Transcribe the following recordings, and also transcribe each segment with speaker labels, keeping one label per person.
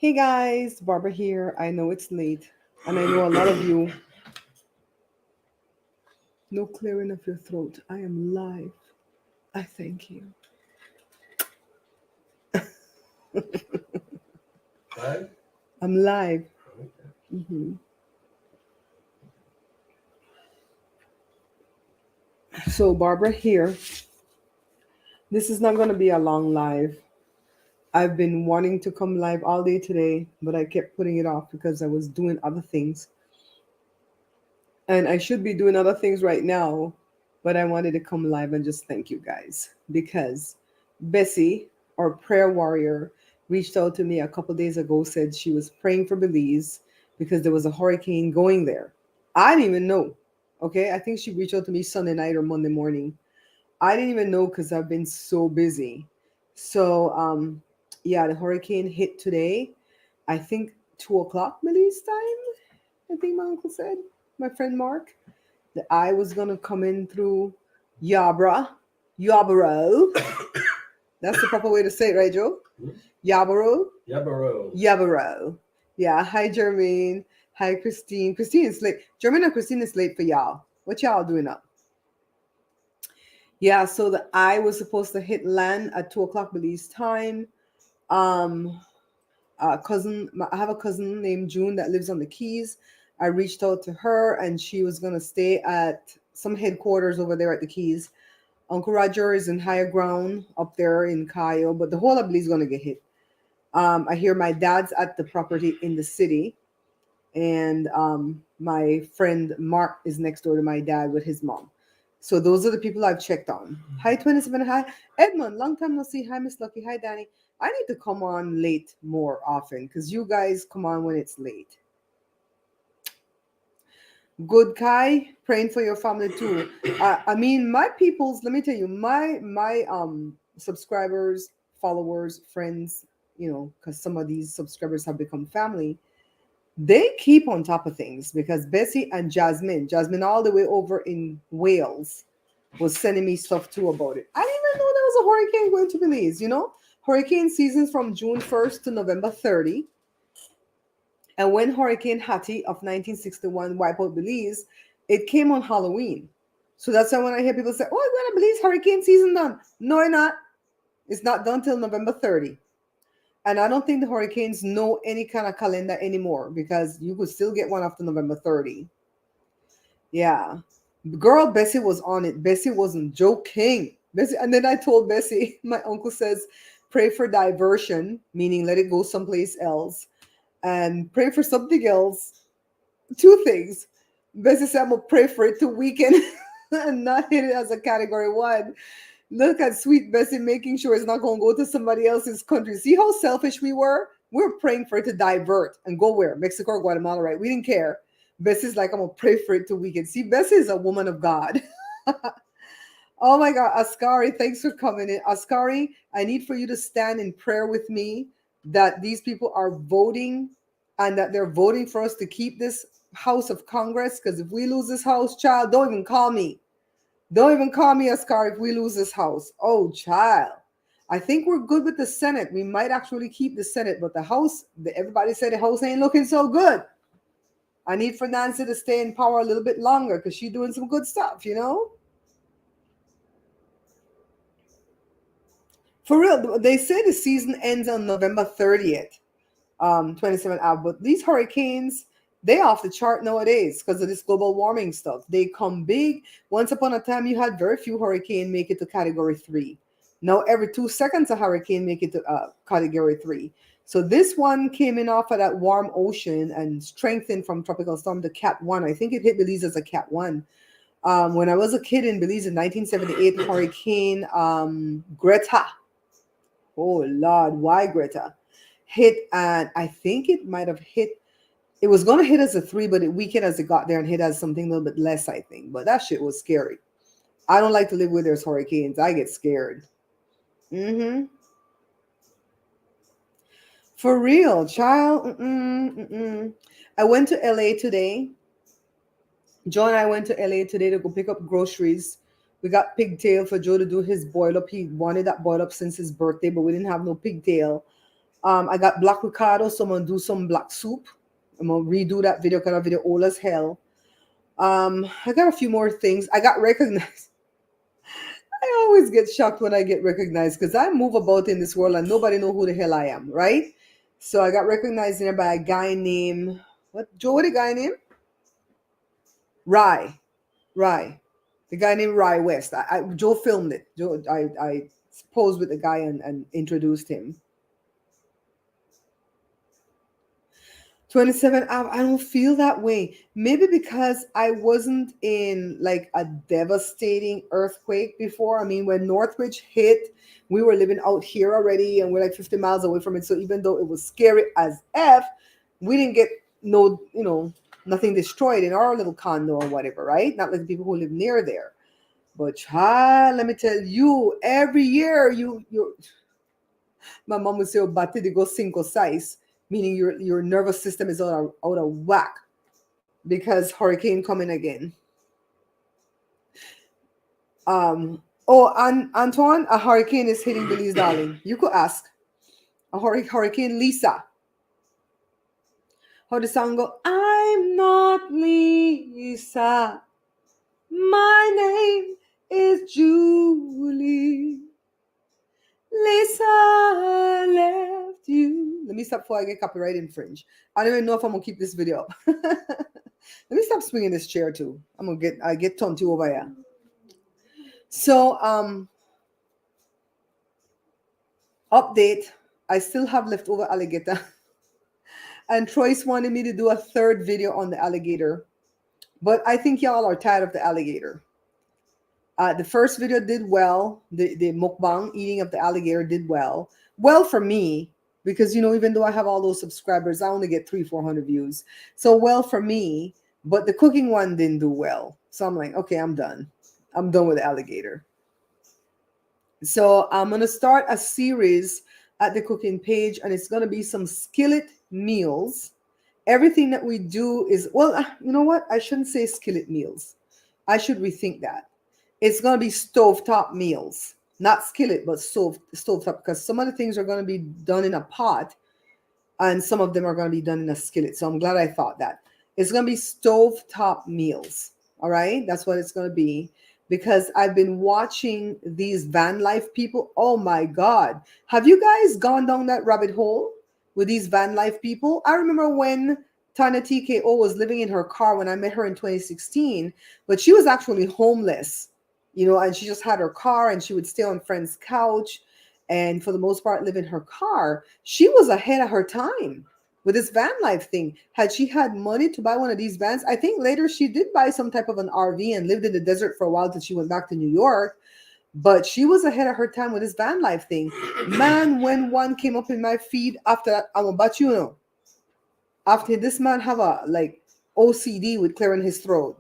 Speaker 1: Hey guys, Barbara here. I know it's late, and I know a lot of you. No clearing of your throat. I am live. I thank you.
Speaker 2: Live?
Speaker 1: I'm live.
Speaker 2: Okay.
Speaker 1: hmm So, Barbara here. This is not going to be a long live. I've been wanting to come live all day today, but I kept putting it off because I was doing other things. And I should be doing other things right now, but I wanted to come live and just thank you guys because Bessie, our prayer warrior, reached out to me a couple days ago, said she was praying for Belize because there was a hurricane going there. I didn't even know. Okay, I think she reached out to me Sunday night or Monday morning. I didn't even know because I've been so busy. So, yeah, the hurricane hit today. I think 2 o'clock Belize time. I think my uncle said. My friend Mark. The I was gonna come in through Yabra, Yabaro. That's the proper way to say it, right, Joe?
Speaker 2: Hmm?
Speaker 1: Yabaro,
Speaker 2: Yabaro.
Speaker 1: Yabaro. Yeah. Hi, Jermaine. Hi, Christine. Christine is late. Jermaine and Christine is late for y'all. What y'all doing up? Yeah. So the I was supposed to hit land at 2 o'clock Belize time. Um, I have a cousin named June that lives on the Keys. I reached out to her, and she was gonna stay at some headquarters over there at the Keys. Uncle Roger is in higher ground up there in Cayo, but the whole of Belize is gonna get hit. I hear my dad's at the property in the city, and my friend Mark is next door to my dad with his mom. So those are the people I've checked on. Hi, 27. Hi, Edmund. Long time no see. Hi, Miss Lucky. Hi, Danny. I need to come on late more often because you guys come on when it's late. Good Kai, praying for your family too. I mean, my peoples. Let me tell you, my subscribers, followers, friends. Because some of these subscribers have become family. They keep on top of things because Bessie and Jasmine all the way over in Wales, was sending me stuff too about it. I didn't even know there was a hurricane going to Belize. Hurricane seasons from June 1st to November 30. And when Hurricane Hattie of 1961 wiped out Belize, it came on Halloween. So that's why when I hear people say, "Oh, we're gonna Belize hurricane season done," no, it's not. It's not done till November 30. And I don't think the hurricanes know any kind of calendar anymore because you could still get one after November 30. Yeah. Girl, Bessie was on it. Bessie wasn't joking. Bessie, and then I told Bessie, my uncle says, pray for diversion, meaning let it go someplace else, and pray for something else. Two things. Bessie said, I'm going to pray for it to weaken and not hit it as a category one. Look at sweet Bessie making sure it's not going to go to somebody else's country. See how selfish we were? We were praying for it to divert and go where? Mexico or Guatemala, right? We didn't care. Bessie's like, I'm going to pray for it to weaken. See, Bessie is a woman of God. Oh my God, Askari, thanks for coming in. Askari, I need for you to stand in prayer with me that these people are voting and that they're voting for us to keep this House of Congress. Because if we lose this house, child, don't even call me. Don't even call me Askari if we lose this house. Oh, child. I think we're good with the Senate. We might actually keep the Senate, but the House, everybody said the House ain't looking so good. I need for Nancy to stay in power a little bit longer because she's doing some good stuff. For real, they say the season ends on November 30th, 27 Ave. But these hurricanes, they off the chart nowadays because of this global warming stuff. They come big. Once upon a time, you had very few hurricanes make it to category 3. Now every 2 seconds, a hurricane make it to category 3. So this one came in off of that warm ocean and strengthened from tropical storm to Cat 1. I think it hit Belize as a Cat 1. When I was a kid in Belize in 1978, Hurricane Greta. Oh Lord, why Greta? Hit, and I think it might have hit. It was gonna hit as a 3, but it weakened as it got there and hit as something a little bit less, I think. But that shit was scary. I don't like to live where there's hurricanes. I get scared. Mm-hmm. For real, child. I went to LA today. Joe and I went to LA today to go pick up groceries. We got pigtail for Joe to do his boil up. He wanted that boil up since his birthday, but we didn't have no pigtail. I got black Ricardo, so I'm gonna do some black soup. I'm gonna redo that video because that video old as hell. I got a few more things. I got recognized. I always get shocked when I get recognized because I move about in this world and nobody know who the hell I am, right? So I got recognized there by a guy named what? Joe, what the guy named? Rye. Rye. The guy named Rye West. Joe filmed it. Joe, I posed with the guy and introduced him. 27, I don't feel that way. Maybe because I wasn't in like a devastating earthquake before. I mean, when Northridge hit, we were living out here already and we're like 50 miles away from it. So even though it was scary as F, we didn't get no, nothing destroyed in our little condo or whatever, right? Not like the people who live near there. But child, let me tell you, every year you my mom would say, "Oh, bate de go cinco seis," meaning your nervous system is out of whack because hurricane coming again. Antoine, a hurricane is hitting Belize, darling. You could ask. Hurricane Lisa. How the song go? I'm not Lisa. My name is Julie. Lisa left you. Let me stop before I get copyright infringe. I don't even know if I'm gonna keep this video up. Let me stop swinging this chair too. I get tongue over here. So update. I still have leftover alligator. And Troy's wanted me to do a third video on the alligator. But I think y'all are tired of the alligator. The first video did well. The mukbang eating of the alligator did well. Well for me, because even though I have all those subscribers, I only get 300-400 views. So well for me, but the cooking one didn't do well. So I'm like, okay, I'm done. I'm done with the alligator. So I'm gonna start a series at the cooking page, and it's gonna be some skillet meals. Everything that we do is, well, you know what? I shouldn't say skillet meals. I should rethink that. It's going to be stovetop meals, not skillet, but stovetop, because some of the things are going to be done in a pot and some of them are going to be done in a skillet. So I'm glad I thought that. It's going to be stovetop meals. All right. That's what it's going to be, because I've been watching these van life people. Oh my God. Have you guys gone down that rabbit hole with these van life people? I remember when Tanya TKO was living in her car when I met her in 2016, but she was actually homeless. And she just had her car and she would stay on friends' couch and for the most part live in her car. She was ahead of her time with this van life thing. Had she had money to buy one of these vans, I think later she did buy some type of an RV and lived in the desert for a while till she went back to New York. But she was ahead of her time with this van life thing. Man, when one came up in my feed after that, I'm about after this man have a like OCD with clearing his throat.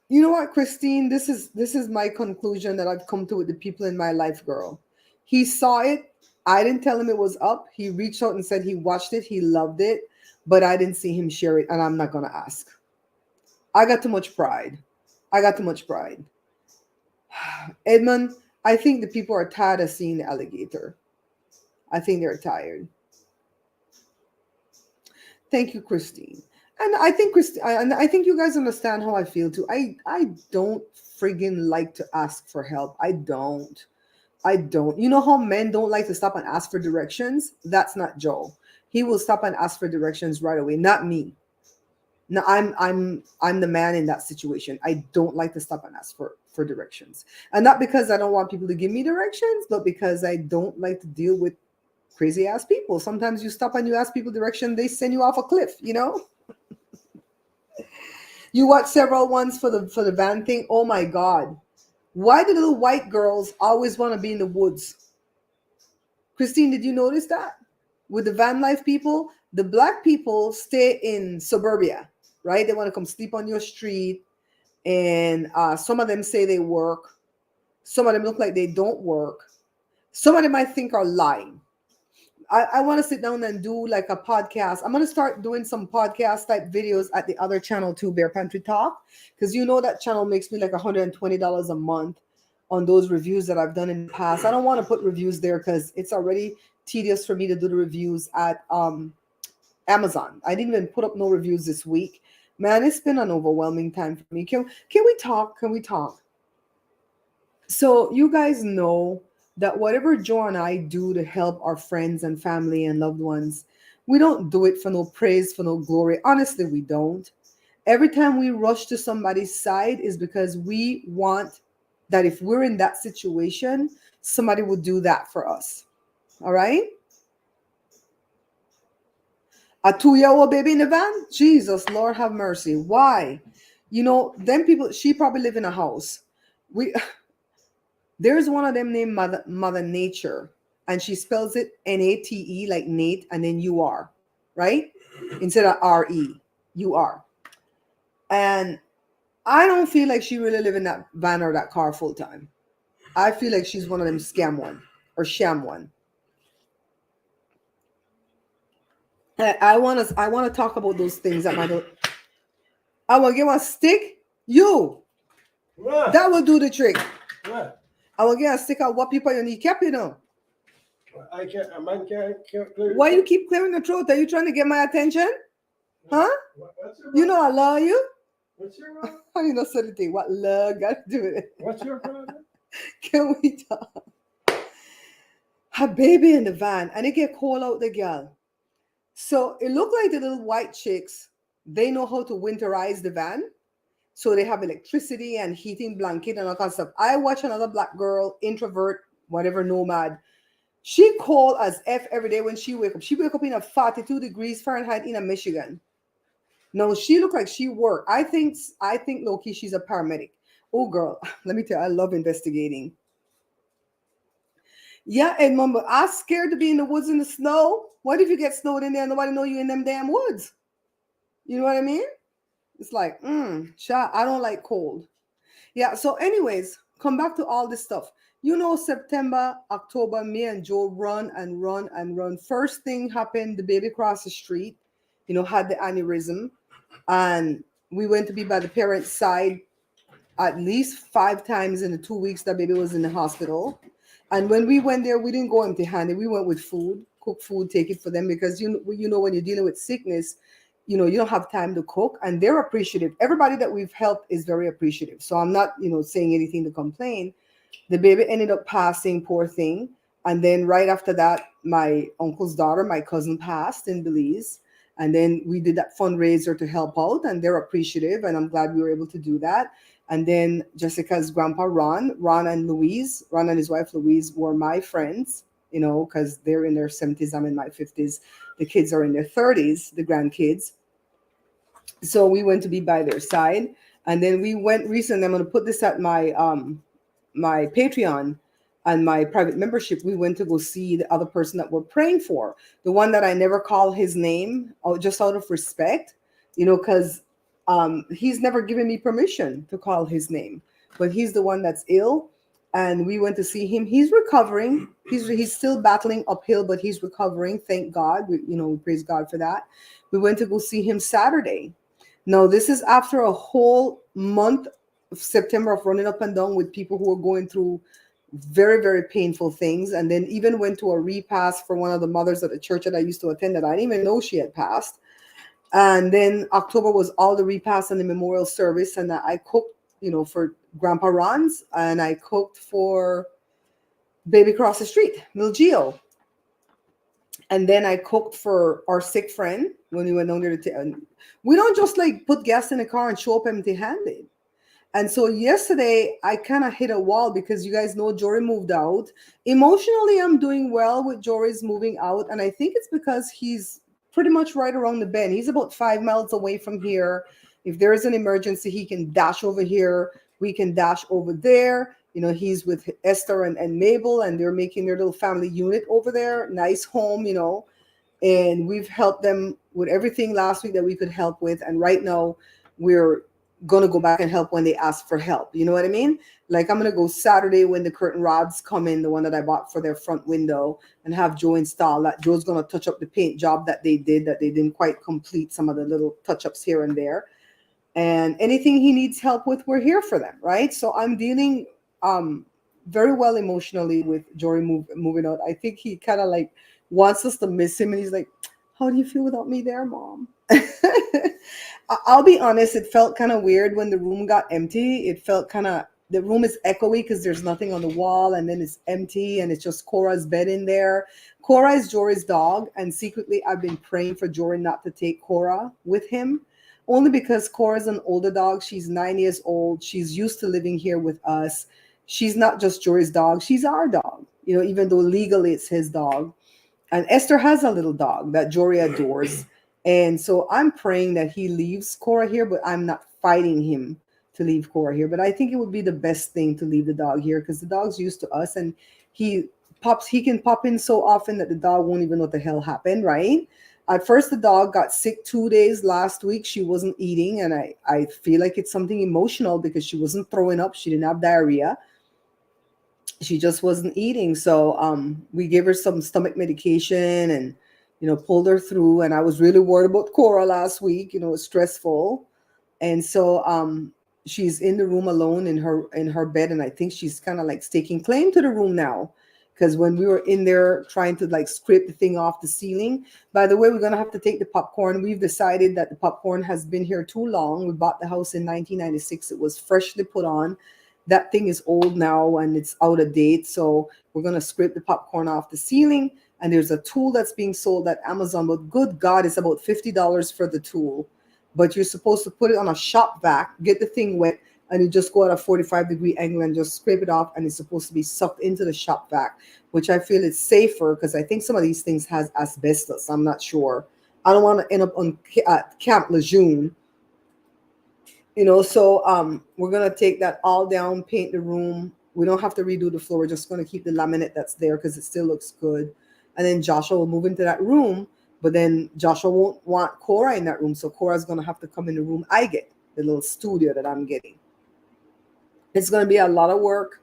Speaker 1: You know what, Christine? This is my conclusion that I've come to with the people in my life, girl. He saw it. I didn't tell him it was up. He reached out and said he watched it. He loved it, but I didn't see him share it, and I'm not gonna ask. I got too much pride. Edmund, I think the people are tired of seeing the alligator. I think they're tired. Thank you, Christine. And I think I think you guys understand how I feel too. I don't friggin' like to ask for help. I don't. You know how men don't like to stop and ask for directions? That's not Joe. He will stop and ask for directions right away. Not me. No, I'm the man in that situation. I don't like to stop and ask for directions. And not because I don't want people to give me directions, but because I don't like to deal with crazy ass people. Sometimes you stop and you ask people direction, they send you off a cliff, You watch several ones for the van thing. Oh my God. Why do little white girls always want to be in the woods? Christine, did you notice that? With the van life people, the black people stay in suburbia, right? They want to come sleep on your street. And some of them say they work. Some of them look like they don't work. Some of them I think are lying. I want to sit down and do like a podcast. I'm going to start doing some podcast type videos at the other channel too, Bear Pantry Talk, because that channel makes me like $120 a month. on those reviews that I've done in the past. I don't want to put reviews there because it's already tedious for me to do the reviews at Amazon. I didn't even put up no reviews this week. Man, it's been an overwhelming time for me. Can we talk? Can we talk? So you guys know that whatever Joe and I do to help our friends and family and loved ones, we don't do it for no praise, for no glory. Honestly, we don't. Every time we rush to somebody's side is because we want that if we're in that situation, somebody would do that for us. All right? A 2-year-old baby in the van? Jesus, Lord have mercy. Why? You know, them people, she probably live in a house. We There's one of them named Mother Nature, and she spells it Nate, like Nate, and then UR, right? Instead of RE, UR. And I don't feel like she really live in that van or that car full time. I feel like she's one of them scam one or sham one. I want to talk about those things that my I want to give a stick. You
Speaker 2: What?
Speaker 1: that will do the trick.
Speaker 2: What?
Speaker 1: I will get a stick of what people you need cap, you know.
Speaker 2: I can't. A man can't clear.
Speaker 1: Why you keep clearing the throat? Are you trying to get my attention? Huh?
Speaker 2: What's your?
Speaker 1: You know I love you.
Speaker 2: What's your? Problem?
Speaker 1: How you know certain thing? What love got to do with it?
Speaker 2: What's your problem?
Speaker 1: Can we talk? Her baby in the van, and it get cold out the girl. So it looked like the little white chicks. They know how to winterize the van, so they have electricity and heating blanket and all kinds of stuff. I watch another black girl, introvert, whatever, nomad. She cold as F every day when she wake up. She wake up in a 42 degrees Fahrenheit in a Michigan. No, she look like she worked. I think Loki, she's a paramedic. Oh girl, let me tell you, I love investigating. Yeah, Edmund, but I'm scared to be in the woods in the snow. What if you get snowed in there and nobody know you in them damn woods? You know what I mean? It's like, child, I don't like cold. Yeah, so anyways, come back to all this stuff. You know, September, October, me and Joe run and run and run. First thing happened, the baby crossed the street, had the aneurysm. And we went to be by the parents' side at least 5 times in the 2 weeks that baby was in the hospital. And when we went there, we didn't go empty-handed. We went with food, cook food, take it for them because you know when you're dealing with sickness, you don't have time to cook, and they're appreciative. Everybody that we've helped is very appreciative. So I'm not, saying anything to complain. The baby ended up passing, poor thing. And then right after that, my uncle's daughter, my cousin, passed in Belize. And then we did that fundraiser to help out, and they're appreciative. And I'm glad we were able to do that. And then Jessica's grandpa, Ron and his wife, Louise, were my friends, because they're in their 70s. I'm in my 50s. The kids are in their 30s, the grandkids. So we went to be by their side. And then we went recently, I'm going to put this at my Patreon and my private membership. We went to go see the other person that we're praying for, the one that I never call his name, just out of respect, because he's never given me permission to call his name, but he's the one that's ill. And we went to see him. He's recovering. He's still battling uphill, but he's recovering. Thank God. We praise God for that. We went to go see him Saturday. Now, this is after a whole month of September of running up and down with people who are going through very, very painful things. And then even went to a repast for one of the mothers at the church that I used to attend that I didn't even know she had passed. And then October was all the repast and the memorial service. And I cooked, for Grandpa Ron's, and I cooked for baby across the street, Lil Gio. And then I cooked for our sick friend when we went down there we don't just like put gas in the car and show up empty-handed. And so yesterday I kind of hit a wall because you guys know Jory moved out. Emotionally, I'm doing well with Jory's moving out. And I think it's because he's pretty much right around the bend. He's about 5 miles away from here. If there is an emergency, he can dash over here. We can dash over there. He's with Esther and Mabel, and they're making their little family unit over there. Nice home, and we've helped them with everything last week that we could help with. And right now we're going to go back and help when they ask for help. You know what I mean? Like I'm going to go Saturday when the curtain rods come in, the one that I bought for their front window, and have Joe install that. Joe's going to touch up the paint job that they didn't quite complete, some of the little touch-ups here and there. And anything he needs help with, we're here for them, right? So I'm dealing very well emotionally with Jory moving out. I think he kind of like wants us to miss him, and he's like, "How do you feel without me there, mom?" I'll be honest, it felt kind of weird when the room got empty. It felt kind of, the room is echoey because there's nothing on the wall, and then it's empty and it's just Cora's bed in there. Cora is Jory's dog, and secretly I've been praying for Jory not to take Cora with him, only because Cora's an older dog. She's 9 years old. She's used to living here with us. She's not just Jory's dog, she's our dog, even though legally it's his dog. And Esther has a little dog that Jory adores. And so I'm praying that he leaves Cora here, but I'm not fighting him to leave Cora here. But I think it would be the best thing to leave the dog here because the dog's used to us, and he he can pop in so often that the dog won't even know what the hell happened, right? At first, the dog got sick 2 days last week. She wasn't eating, and I feel like it's something emotional because she wasn't throwing up. She didn't have diarrhea. She just wasn't eating. So we gave her some stomach medication and pulled her through. And I was really worried about Cora last week. It's stressful. And so she's in the room alone in her bed, and I think she's kind of like staking claim to the room now, because when we were in there trying to like scrape the thing off the ceiling. By the way, we're going to have to take the popcorn. We've decided that the popcorn has been here too long. We bought the house in 1996. It was freshly put on. That thing is old now and it's out of date. So we're going to scrape the popcorn off the ceiling. And there's a tool that's being sold at Amazon, but good God, it's about $50 for the tool. But you're supposed to put it on a shop vac, get the thing wet, and you just go at a 45-degree angle and just scrape it off, and it's supposed to be sucked into the shop vac, which I feel is safer because I think some of these things has asbestos. I'm not sure. I don't want to end up on Camp Lejeune. So we're gonna take that all down, paint the room. We don't have to redo the floor. We're just gonna keep the laminate that's there because it still looks good. And then Joshua will move into that room, but then Joshua won't want Cora in that room, so Cora's gonna have to come in the room I get, the little studio that I'm getting. It's gonna be a lot of work,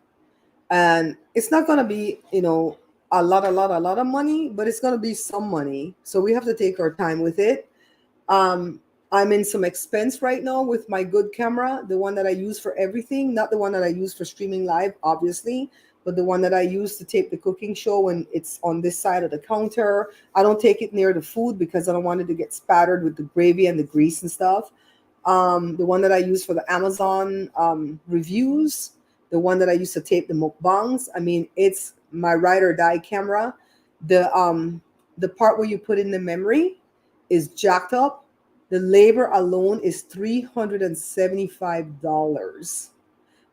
Speaker 1: and it's not gonna be a lot of money, but it's gonna be some money. So we have to take our time with it. um I'm in some expense right now with my good camera, the one that I use for everything, not the one that I use for streaming live, obviously, but the one that I use to tape the cooking show when it's on this side of the counter. I don't take it near the food because I don't want it to get spattered with the gravy and the grease and stuff. The one that I use for the Amazon reviews, the one that I use to tape the mukbangs. I mean, it's my ride or die camera. The part where you put in the memory is jacked up. The labor alone is $375.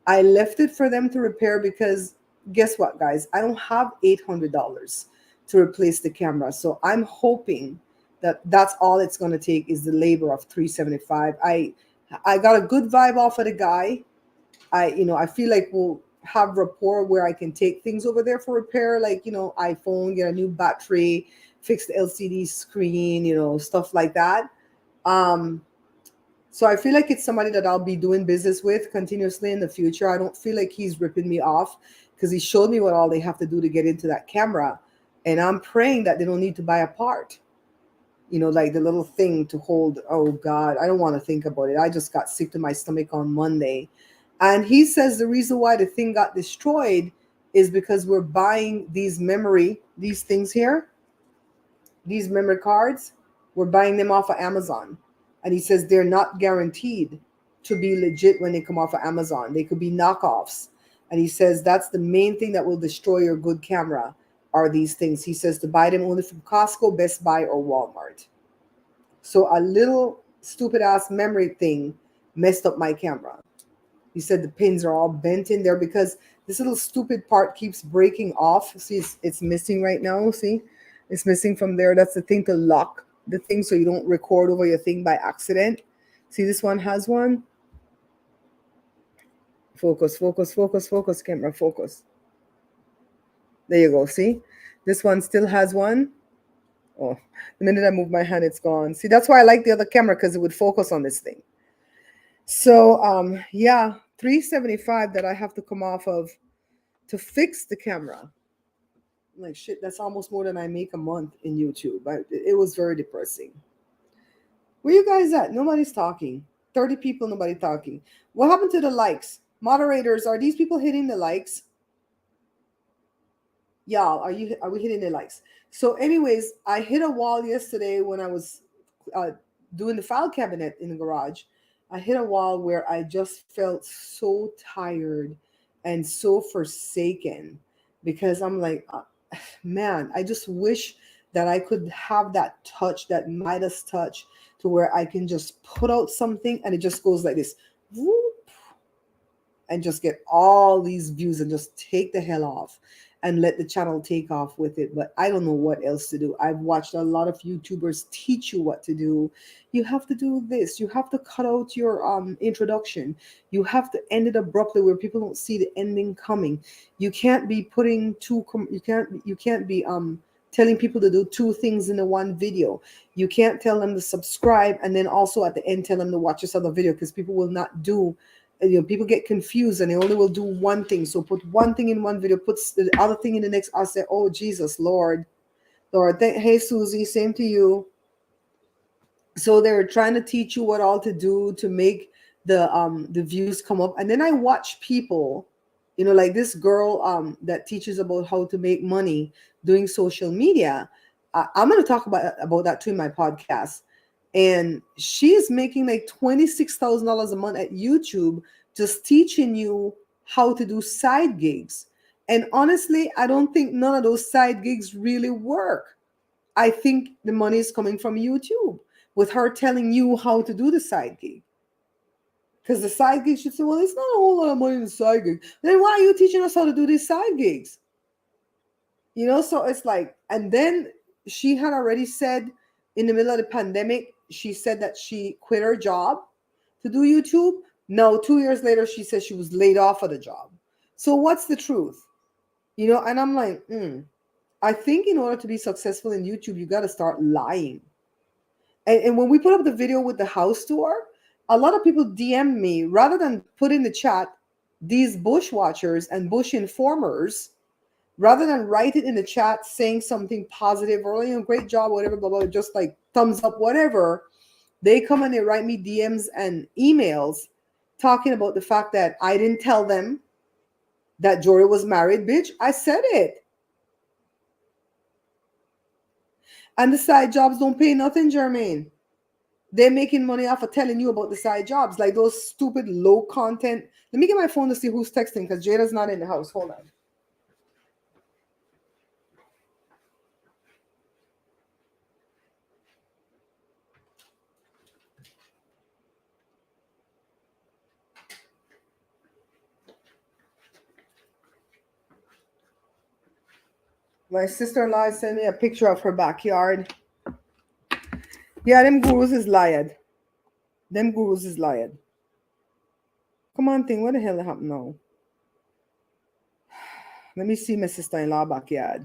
Speaker 1: I left it for them to repair because guess what, guys? I don't have $800 to replace the camera. So I'm hoping that that's all it's going to take is the labor of 375. I got a good vibe off of the guy. I feel like we'll have rapport where I can take things over there for repair, like iPhone, get a new battery, fix the LCD screen, stuff like that. um so I feel like it's somebody that I'll be doing business with continuously in the future. I don't feel like he's ripping me off because he showed me what all they have to do to get into that camera. And I'm praying that they don't need to buy a part, like the little thing to hold. Oh God, I don't want to think about it. I just got sick to my stomach on Monday. And he says the reason why the thing got destroyed is because we're buying these things here, these memory cards, we're buying them off of Amazon. And he says they're not guaranteed to be legit when they come off of Amazon. They could be knockoffs. And he says that's the main thing that will destroy your good camera are these things. He says to buy them only from Costco, Best Buy, or Walmart. So a little stupid ass memory thing messed up my camera. He said the pins are all bent in there because this little stupid part keeps breaking off. See, it's missing right now. See, it's missing from there. That's the thing to lock the thing so you don't record over your thing by accident. See, this one has one. Focus, focus, focus, focus, camera, focus. There you go. See, this one still has one. Oh, the minute I move my hand, it's gone. See, that's why I like the other camera because it would focus on this thing. So, yeah, 375 that I have to come off of to fix the camera. Like shit, that's almost more than I make a month in YouTube. It was very depressing. Where you guys at? Nobody's talking. 30 people, nobody talking. What happened to the likes? Moderators, are these people hitting the likes? Y'all, are we hitting the likes? So, anyways, I hit a wall yesterday when I was uh, doing the file cabinet in the garage. I hit a wall where I just felt so tired and so forsaken because I'm like, man, I just wish that I could have that touch, that Midas touch, to where I can just put out something and it just goes like this, whoop, and just get all these views and just take the hell off and let the channel take off with it. But I don't know what else to do. I've watched a lot of YouTubers teach you what to do. You have to do this. You have to cut out your introduction. You have to end it abruptly where people don't see the ending coming. You can't be putting you can't be telling people to do two things in the one video. You can't tell them to subscribe and then also at the end tell them to watch this other video, because people will not do, people get confused and they only will do one thing. So put one thing in one video, puts the other thing in the next. I say, oh Jesus, Lord, hey Susie, same to you. So they're trying to teach you what all to do to make the views come up. And then I watch people, like this girl that teaches about how to make money doing social media. I'm going to talk about that too in my podcast. And she's making like $26,000 a month at YouTube, just teaching you how to do side gigs. And honestly, I don't think none of those side gigs really work. I think the money is coming from YouTube with her telling you how to do the side gig. Because the side gig should say, well, it's not a whole lot of money in the side gig. Then why are you teaching us how to do these side gigs? So it's like, and then she had already said in the middle of the pandemic, she said that she quit her job to do YouTube. No, 2 years later, she said she was laid off of the job. So what's the truth? And I'm like, I think in order to be successful in YouTube, you got to start lying. And when we put up the video with the house tour, a lot of people DM me, rather than put in the chat, these bush watchers and bush informers, rather than write it in the chat saying something positive or, great job, whatever, blah, blah, just like thumbs up, whatever, they come and they write me DMs and emails talking about the fact that I didn't tell them that Jory was married. Bitch, I said it. And the side jobs don't pay nothing, Jermaine. They're making money off of telling you about the side jobs, like those stupid low content. Let me get my phone to see who's texting, because Jada's not in the house. Hold on. My sister-in-law sent me a picture of her backyard. Yeah, them gurus is lied. Them gurus is lied. Come on, thing. What the hell happened now? Let me see my sister-in-law backyard.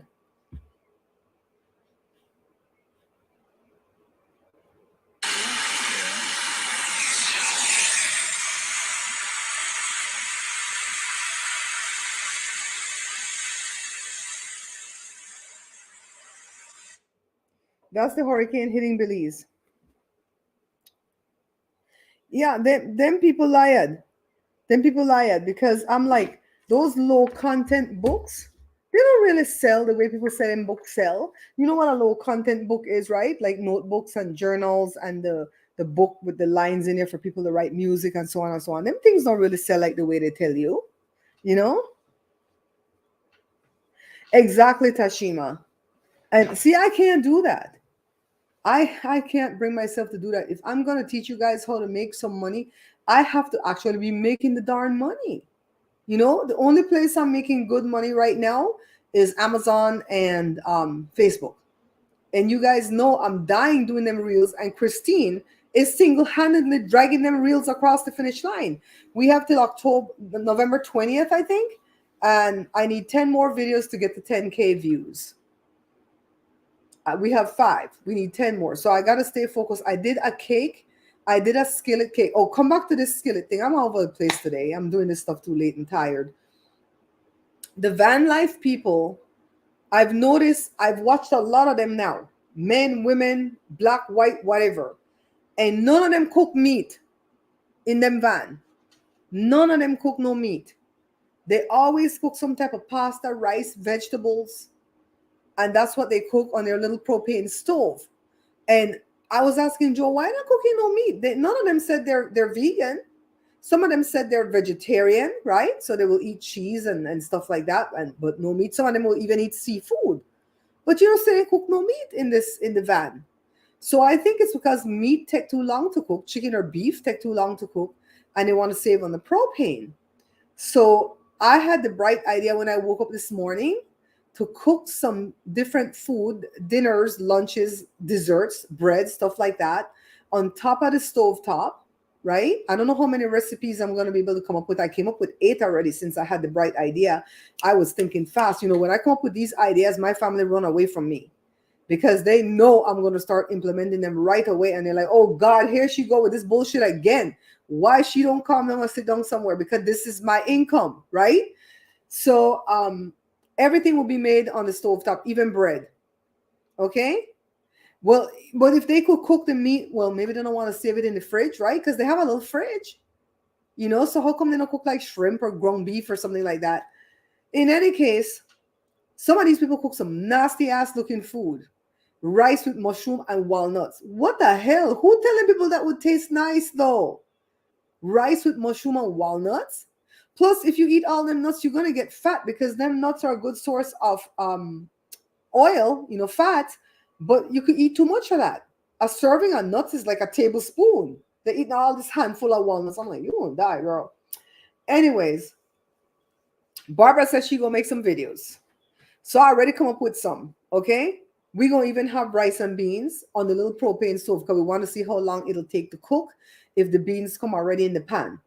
Speaker 1: That's the hurricane hitting Belize. Yeah, them people lied. Them people lied, because I'm like, those low content books, they don't really sell the way people say them books sell. You know what a low content book is, right? Like notebooks and journals and the book with the lines in there for people to write music and so on and so on. Them things don't really sell like the way they tell you, you know? Exactly, Tashima. And see, I can't do that. I can't bring myself to do that. If I'm gonna teach you guys how to make some money, I have to actually be making the darn money. The only place I'm making good money right now is Amazon and Facebook. And you guys know I'm dying doing them reels, and Christine is single-handedly dragging them reels across the finish line. We have till November 20th, I think, and I need 10 more videos to get to 10K views. We have 5. We need 10 more. So I got to stay focused. I did a cake. I did a skillet cake. Oh, come back to this skillet thing. I'm all over the place today. I'm doing this stuff too late and tired. The van life people, I've noticed, I've watched a lot of them now. Men, women, black, white, whatever. And none of them cook meat in them van. None of them cook no meat. They always cook some type of pasta, rice, vegetables, and that's what they cook on their little propane stove. And I was asking Joe, why not cooking no meat? None of them said they're vegan. Some of them said they're vegetarian, right? So they will eat cheese and stuff like that, and but no meat. Some of them will even eat seafood. But you don't say they cook no meat in the van. So I think it's because meat take too long to cook, chicken or beef take too long to cook, and they want to save on the propane. So I had the bright idea when I woke up this morning to cook some different food, dinners, lunches, desserts, bread, stuff like that, on top of the stove top, right? I don't know how many recipes I'm going to be able to come up with. I came up with 8 already since I had the bright idea. I was thinking fast. You know, when I come up with these ideas, my family run away from me because they know I'm going to start implementing them right away. And they're like, oh God, here she go with this bullshit again. Why she don't calm down and sit down somewhere? Because this is my income, right? So everything will be made on the stovetop, even bread. Okay. Well, but if they could cook the meat, well, maybe they don't want to save it in the fridge, right? Because they have a little fridge, you know. So how come they don't cook like shrimp or ground beef or something like that? In any case, some of these people cook some nasty ass looking food. Rice with mushroom and walnuts. What the hell? Who telling people that would taste nice though? Rice with mushroom and walnuts. Plus, if you eat all them nuts, you're gonna get fat because them nuts are a good source of oil, you know, fat. But you could eat too much of that. A serving of nuts is like a tablespoon. They're eating all this handful of walnuts. I'm like, you won't die, girl. Anyways, Barbara says she gonna make some videos. So I already come up with some. Okay. We're gonna even have rice and beans on the little propane stove because we want to see how long it'll take to cook if the beans come already in the pan.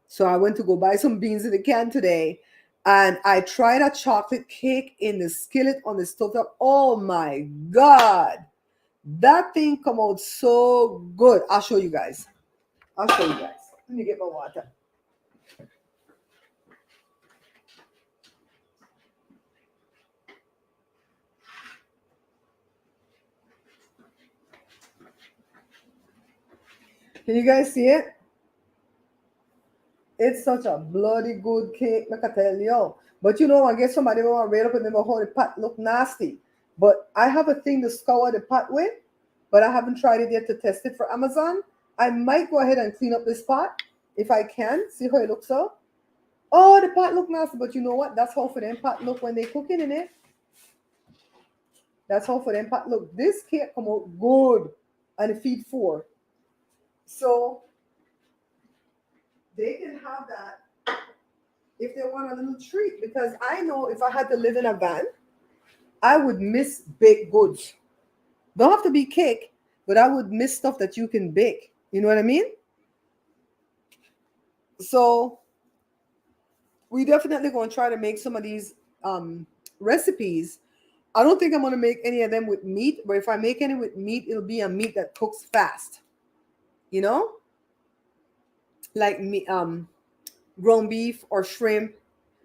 Speaker 1: So I went to go buy some beans in the can today, and I tried a chocolate cake in the skillet on the stove top. Oh my God. That thing come out so good. I'll show you guys. I'll show you guys. Let me get my water. Can you guys see it? It's such a bloody good cake, like I tell you. But you know, I guess somebody will read up and them how the pot look nasty. But I have a thing to scour the pot with, but I haven't tried it yet to test it for Amazon. I might go ahead and clean up this pot if I can. See how it looks out. Oh, the pot look nasty, but you know what? That's how for them pot look when they cooking in it. That's how for them pot look. This cake come out good, and it feed 4. So they can have that if they want a little treat, because I know if I had to live in a van, I would miss baked goods. Don't have to be cake, but I would miss stuff that you can bake. You know what I mean? So we definitely going to try to make some of these recipes. I don't think I'm going to make any of them with meat, but if I make any with meat, it'll be a meat that cooks fast. You know? Like me, ground beef or shrimp,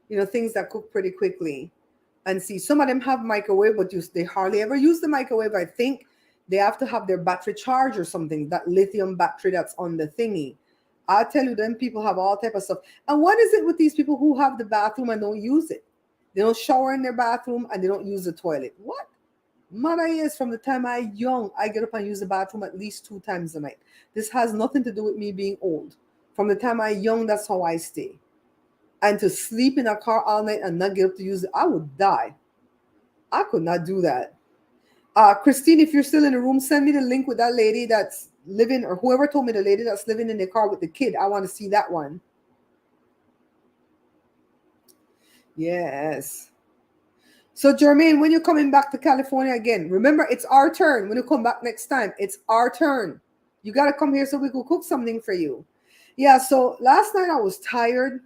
Speaker 1: you know, things that cook pretty quickly. And see, some of them have microwave, but they hardly ever use the microwave. I think they have to have their battery charged or something, that lithium battery that's on the thingy. I tell you, them people have all type of stuff. And what is it with these people who have the bathroom and don't use it? They don't shower in their bathroom and they don't use the toilet. What? Mother is, from the time I young, I get up and use the bathroom at least 2 times a night. This has nothing to do with me being old. From the time I young, that's how I stay. And to sleep in a car all night and not get up to use it, I would die. I could not do that. Christine, if you're still in the room, send me the link with that lady that's living, or whoever told me the lady that's living in the car with the kid. I want to see that one. Yes. So Jermaine, when you're coming back to California again, remember it's our turn. When you come back next time, it's our turn. You got to come here so we could cook something for you. Yeah, so last night I was tired.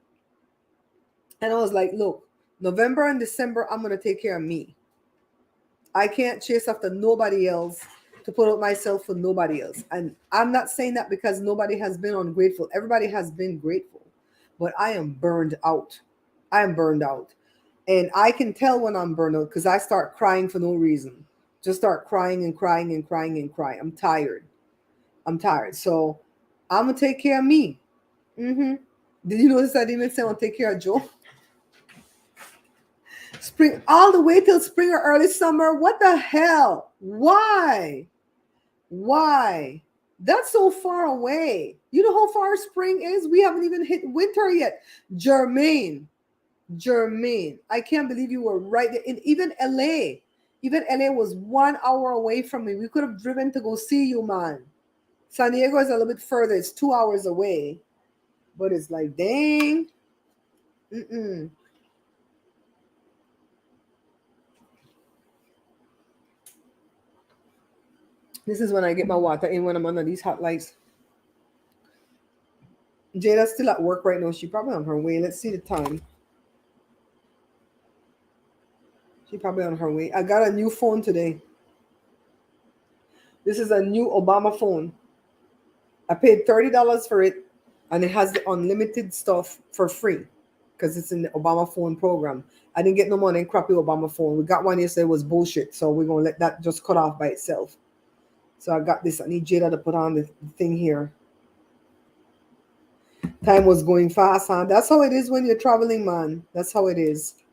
Speaker 1: And I was like, look, November and December, I'm going to take care of me. I can't chase after nobody else to put out myself for nobody else. And I'm not saying that because nobody has been ungrateful. Everybody has been grateful. But I am burned out. I am burned out. And I can tell when I'm burned out because I start crying for no reason. Just start crying and crying and crying and crying. I'm tired. I'm tired. So I'm going to take care of me. Did you notice I didn't even say I'm going to take care of Joe? Spring all the way till spring or early summer. What the hell? Why? Why? That's so far away. You know how far spring is? We haven't even hit winter yet. Jermaine, Jermaine, I can't believe you were right there. And even LA, even LA was 1 hour away from me. We could have driven to go see you, man. San Diego is a little bit further. It's 2 hours away. But it's like, dang. Mm-mm. This is when I get my water in when I'm under these hot lights. Jada's still at work right now. She probably on her way. Let's see the time. She probably on her way. I got a new phone today. This is a new Obama phone. I paid $30 for it, and it has the unlimited stuff for free because it's in the Obama phone program. I didn't get no money in crappy Obama phone. We got one yesterday, it was bullshit. So we're gonna let that just cut off by itself. So I got this. I need Jada to put on the thing here. Time was going fast, huh? That's how it is when you're traveling, man. That's how it is.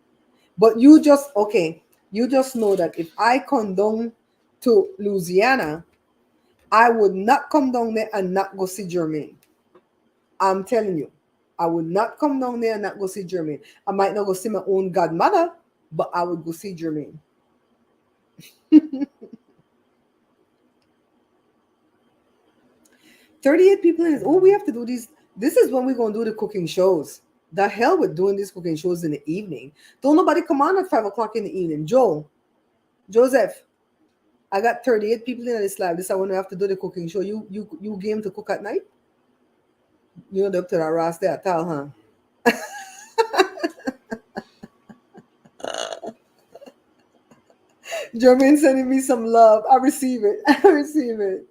Speaker 1: But you just know that if I come down to Louisiana, I would not come down there and not go see Jermaine. I'm telling you, I would not come down there and not go see Jermaine. I might not go see my own godmother, but I would go see Jermaine. 38 people in it. Oh, we have to do these. This is when we're going to do the cooking shows. The hell with doing these cooking shows in the evening. Don't nobody come on at 5 o'clock in the evening. Joseph, I got 38 people in this live. This I want to have to do the cooking show. You game to cook at night? You're up to that ras there at all, huh? Jermaine sending me some love. I receive it. I receive it.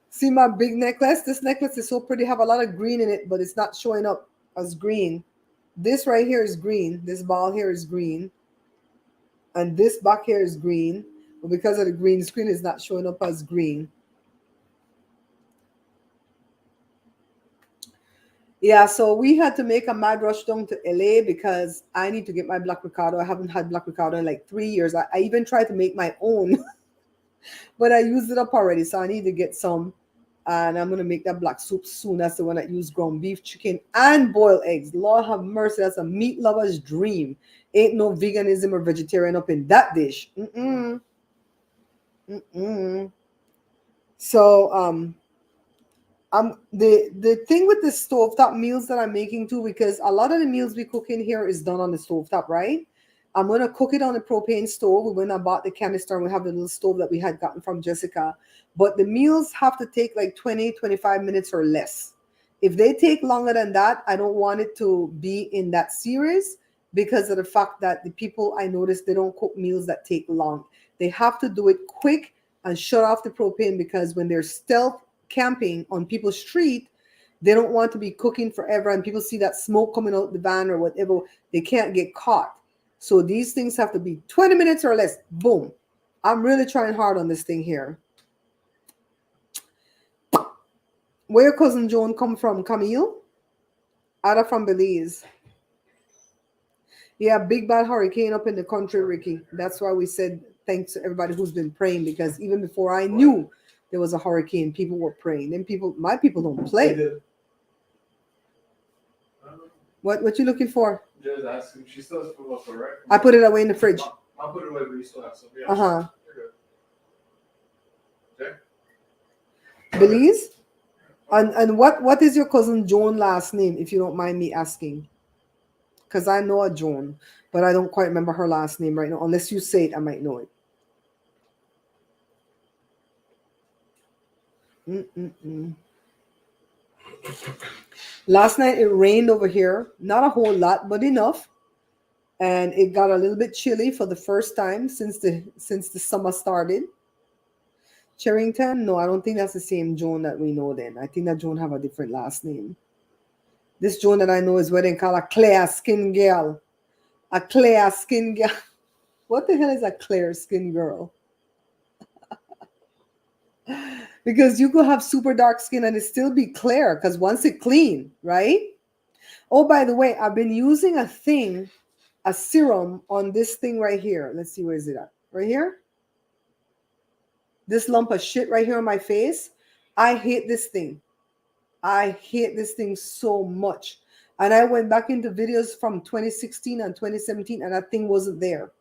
Speaker 1: See my big necklace? This necklace is so pretty. Have a lot of green in it, but it's not showing up as green. This right here is green. This ball here is green. And this back here is green. But because of the green screen, it's not showing up as green. Yeah, so we had to make a mad rush down to LA because I need to get my black Ricardo. I haven't had black Ricardo in like 3 years. I even tried to make my own, but I used it up already. So I need to get some. And I'm going to make that black soup soon. That's the one that used ground beef, chicken, and boiled eggs. Lord have mercy. That's a meat lover's dream. Ain't no veganism or vegetarian up in that dish. So, the thing with the stovetop meals that I'm making too, because a lot of the meals we cook in here is done on the stovetop, right? I'm gonna cook it on the propane stove. We went and bought the canister and we have the little stove that we had gotten from Jessica. But the meals have to take like 20-25 minutes or less. If they take longer than that, I don't want it to be in that series because of the fact that the people I notice they don't cook meals that take long. They have to do it quick and shut off the propane because when they're stealth camping on people's street, they don't want to be cooking forever and people see that smoke coming out the van or whatever, they can't get caught. So these things have to be 20 minutes or less. Boom. I'm really trying hard on this thing here. Where your cousin Joan come from, Camille? Ada from Belize. Yeah, big bad hurricane up in the country, Ricky. That's why we said thanks to everybody who's been praying because even before I knew there was a hurricane, people were praying. Then my people don't play. What you looking for?
Speaker 3: Just asking. She still has food left, right?
Speaker 1: I put it away in the fridge.
Speaker 3: I'll put it away, but you still have some. Yeah.
Speaker 1: Uh-huh.
Speaker 3: Okay.
Speaker 1: Belize? And what is your cousin Joan last name, if you don't mind me asking? Because I know a Joan, but I don't quite remember her last name right now. Unless you say it, I might know it. Last night it rained over here. Not a whole lot, but enough. And it got a little bit chilly for the first time since the summer started. Cherrington? No, I don't think that's the same Joan that we know then. I think that Joan have a different last name. This Joan that I know is what they call a clear skin girl. A clear skin girl. What the hell is a clear skin girl? Because you could have super dark skin and it still be clear because once it clean, right? Oh, by the way, I've been using a thing. a serum on this thing right here. Let's see, where is it at? Right here? This lump of shit right here on my face. I hate this thing. I hate this thing so much. And I went back into videos from 2016 and 2017, and that thing wasn't there.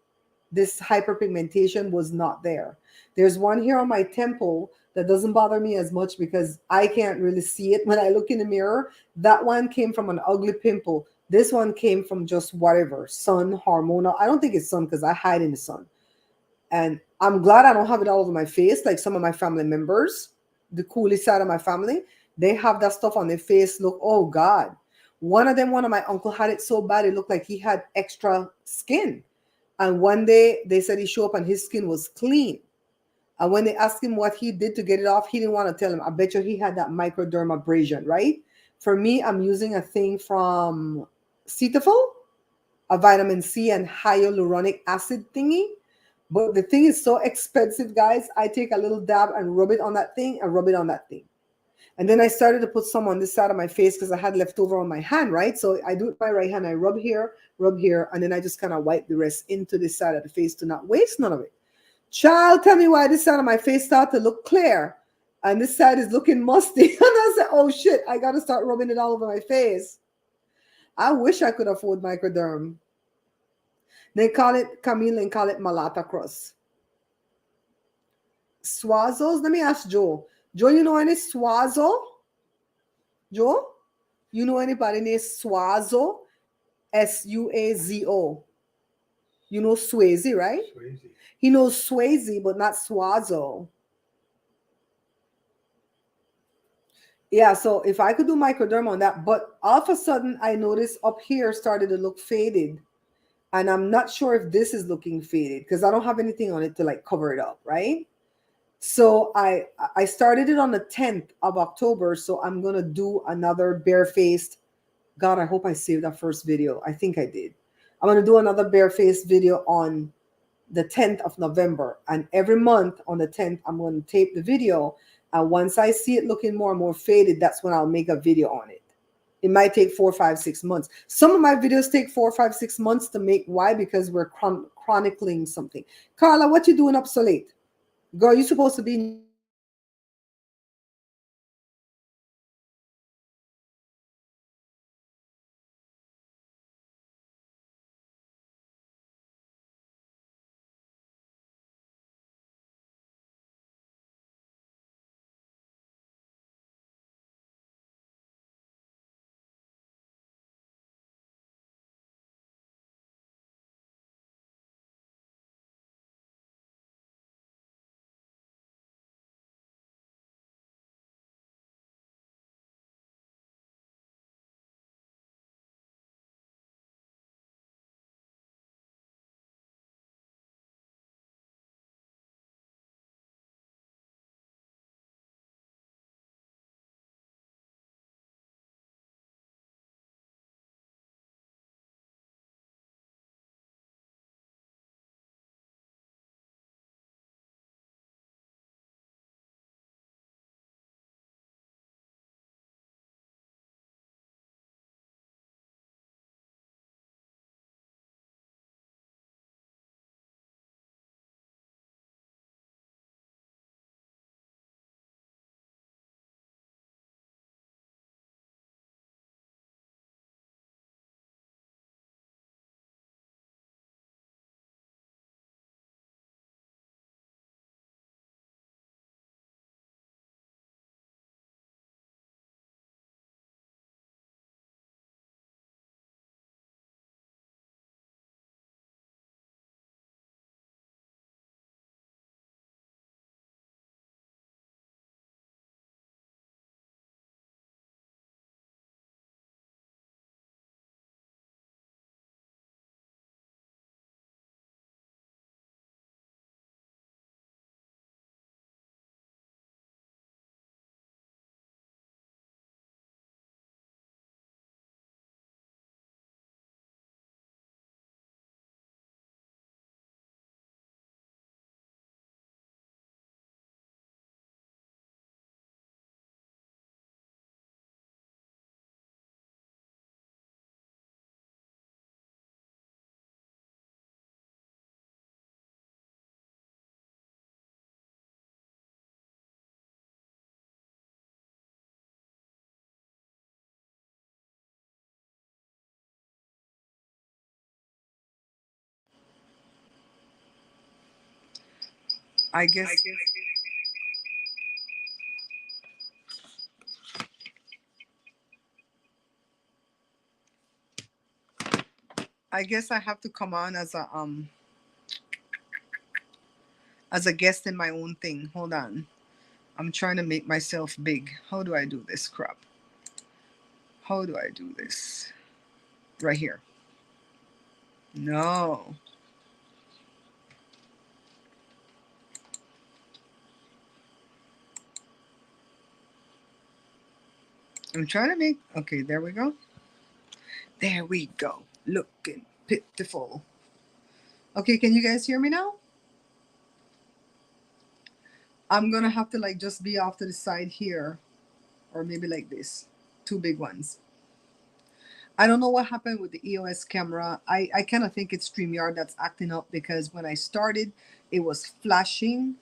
Speaker 1: This hyperpigmentation was not there. There's one here on my temple that doesn't bother me as much because I can't really see it when I look in the mirror. That one came from an ugly pimple. This one came from just whatever, sun, hormonal. I don't think it's sun because I hide in the sun. And I'm glad I don't have it all over my face like some of my family members, the coolest side of my family. They have that stuff on their face. Look, oh God. One of my uncle had it so bad it looked like he had extra skin. And one day they said he showed up and his skin was clean. And when they asked him what he did to get it off, he didn't want to tell him. I bet you he had that microdermabrasion, right? For me, I'm using a thing from Cetaphil, a vitamin C and hyaluronic acid thingy. But the thing is so expensive, guys. I take a little dab and rub it on that thing and rub it on that thing. And then I started to put some on this side of my face because I had leftover on my hand, right? So I do it with my right hand. I rub here, and then I just kind of wipe the rest into this side of the face to not waste none of it. Child, tell me why this side of my face started to look clear and this side is looking musty. And I said, oh shit, I got to start rubbing it all over my face. I wish I could afford microderm. They call it Camille and call it Malata crust. Suazos? Let me ask Joe. Joe, you know any Suazo? Joe? You know anybody named Suazo? Suazo. You know Swayze, right?
Speaker 2: Swayze.
Speaker 1: He knows Swayze, but not Suazo. Yeah, so if I could do microderm on that, but all of a sudden I noticed up here started to look faded. And I'm not sure if this is looking faded because I don't have anything on it to like cover it up, right? So I started it on the 10th of October. So I'm gonna do another barefaced. God, I hope I saved that first video. I think I did. I'm gonna do another barefaced video on the 10th of November. And every month on the 10th, I'm gonna tape the video. And once I see it looking more and more faded, that's when I'll make a video on it. It might take 4, 5, 6 months. Some of my videos take 4, 5, 6 months to make. Why? Because we're chronicling something. Carla, what you doing up so late? Girl, you're supposed to be I guess. I guess I have to come on as a guest in my own thing. Hold on. I'm trying to make myself big. How do I do this crap? How do I do this? Right here. No. I'm trying to make. Okay, there we go. There we go. Looking pitiful. Okay, can you guys hear me now? I'm gonna have to like just be off to the side here, or maybe like this. Two big ones. I don't know what happened with the EOS camera. I kind of think it's StreamYard that's acting up because when I started, it was flashing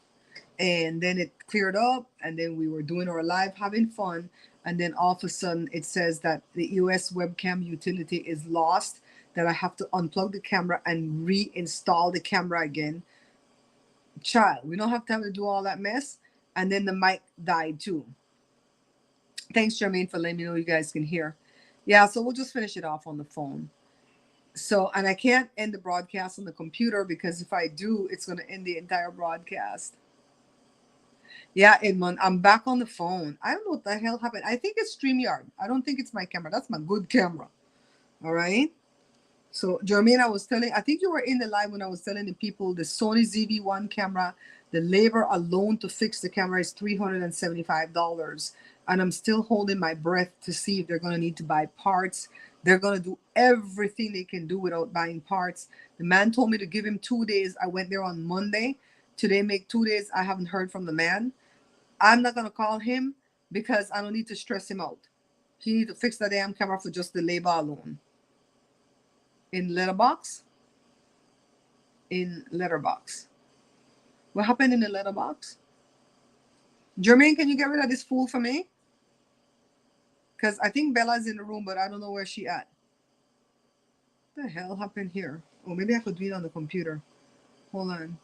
Speaker 1: and then it cleared up and then we were doing our live having fun. And then all of a sudden it says that the EOS webcam utility is lost, that I have to unplug the camera and reinstall the camera again. Child, we don't have time to do all that mess. And then the mic died too. Thanks, Jermaine, for letting me know you guys can hear. Yeah, so we'll just finish it off on the phone. So, and I can't end the broadcast on the computer because if I do, it's going to end the entire broadcast. Yeah, Edmund, I'm back on the phone. I don't know what the hell happened. I think it's StreamYard. I don't think it's my camera. That's my good camera. All right. So, Jermaine, I think you were in the live when I was telling the people the Sony ZV-1 camera, the labor alone to fix the camera is $375. And I'm still holding my breath to see if they're going to need to buy parts. They're going to do everything they can do without buying parts. The man told me to give him 2 days. I went there on Monday. Today make 2 days. I haven't heard from the man. I'm not going to call him because I don't need to stress him out. He needs to fix the damn camera for just the labor alone. In letterbox? In letterbox. What happened in the letterbox? Jermaine, can you get rid of this fool for me? Because I think Bella's in the room, but I don't know where she at. What the hell happened here? Oh, maybe I could do it on the computer. Hold on.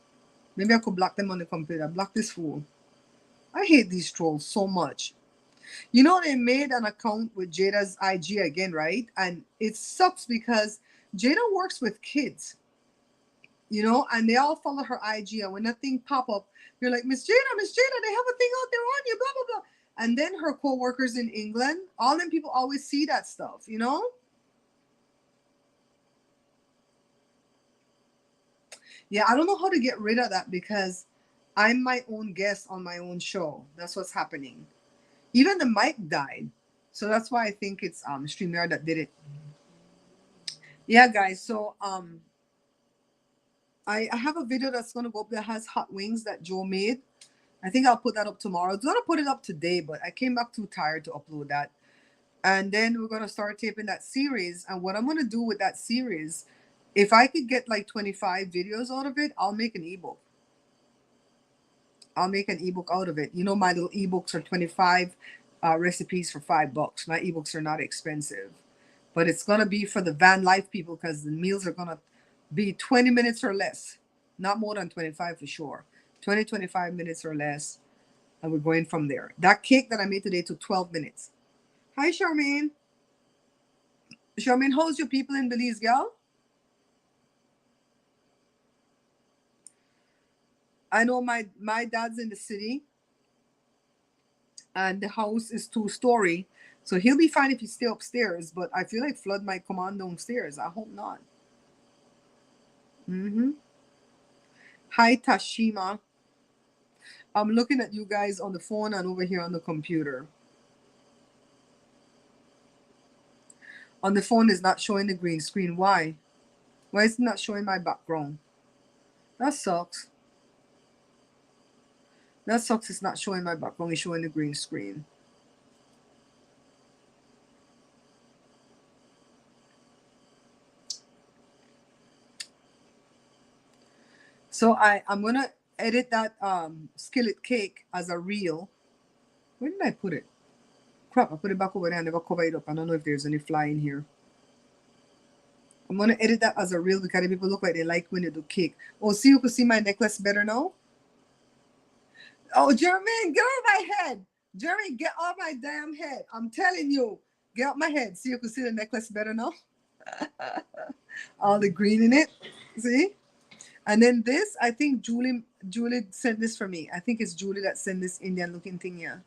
Speaker 1: Maybe I could block them on the computer. Block this fool. I hate these trolls so much. You know, they made an account with Jada's IG again, right? And it sucks because Jada works with kids, you know, and they all follow her IG. And when that thing pop up, you're like, Miss Jada, they have a thing out there on you, blah, blah, blah. And then her co-workers in England, all them people always see that stuff, you know? Yeah, I don't know how to get rid of that because I'm my own guest on my own show. That's what's happening. Even the mic died. So that's why I think it's StreamYard that did it. Yeah, guys. So I have a video that's gonna go up that has hot wings that Joe made. I think I'll put that up tomorrow. I was gonna put it up today, but I came back too tired to upload that. And then we're gonna start taping that series. And what I'm gonna do with that series, if I could get like 25 videos out of it, I'll make an ebook. I'll make an ebook out of it. You know, my little ebooks are 25 recipes for $5. My ebooks are not expensive, but it's gonna be for the van life people because the meals are gonna be 20 minutes or less, not more than 25 for sure. 25 minutes or less, and we're going from there. That cake that I made today took 12 minutes. Hi, Charmaine. Charmaine, how's your people in Belize, girl? I know my dad's in the city and the house is 2-story. So he'll be fine if he stay upstairs, but I feel like flood might come on downstairs. I hope not. Hi, Tashima. I'm looking at you guys on the phone and over here on the computer. On the phone is not showing the green screen. Why? Why is it not showing my background? That sucks. That sucks. It's not showing my background. It's showing the green screen. So I'm going to edit that skillet cake as a reel. Where did I put it? Crap, I put it back over there. I never covered it up. I don't know if there's any fly in here. I'm going to edit that as a reel because the people look like they like when they do cake. Oh, see, you can see my necklace better now? Oh, Jermaine, get off my head. Jerry, get off my damn head. I'm telling you, get off my head. See, you can see the necklace better now. All the green in it. See? And then this, I think Julie sent this for me. I think it's Julie that sent this Indian looking thing here.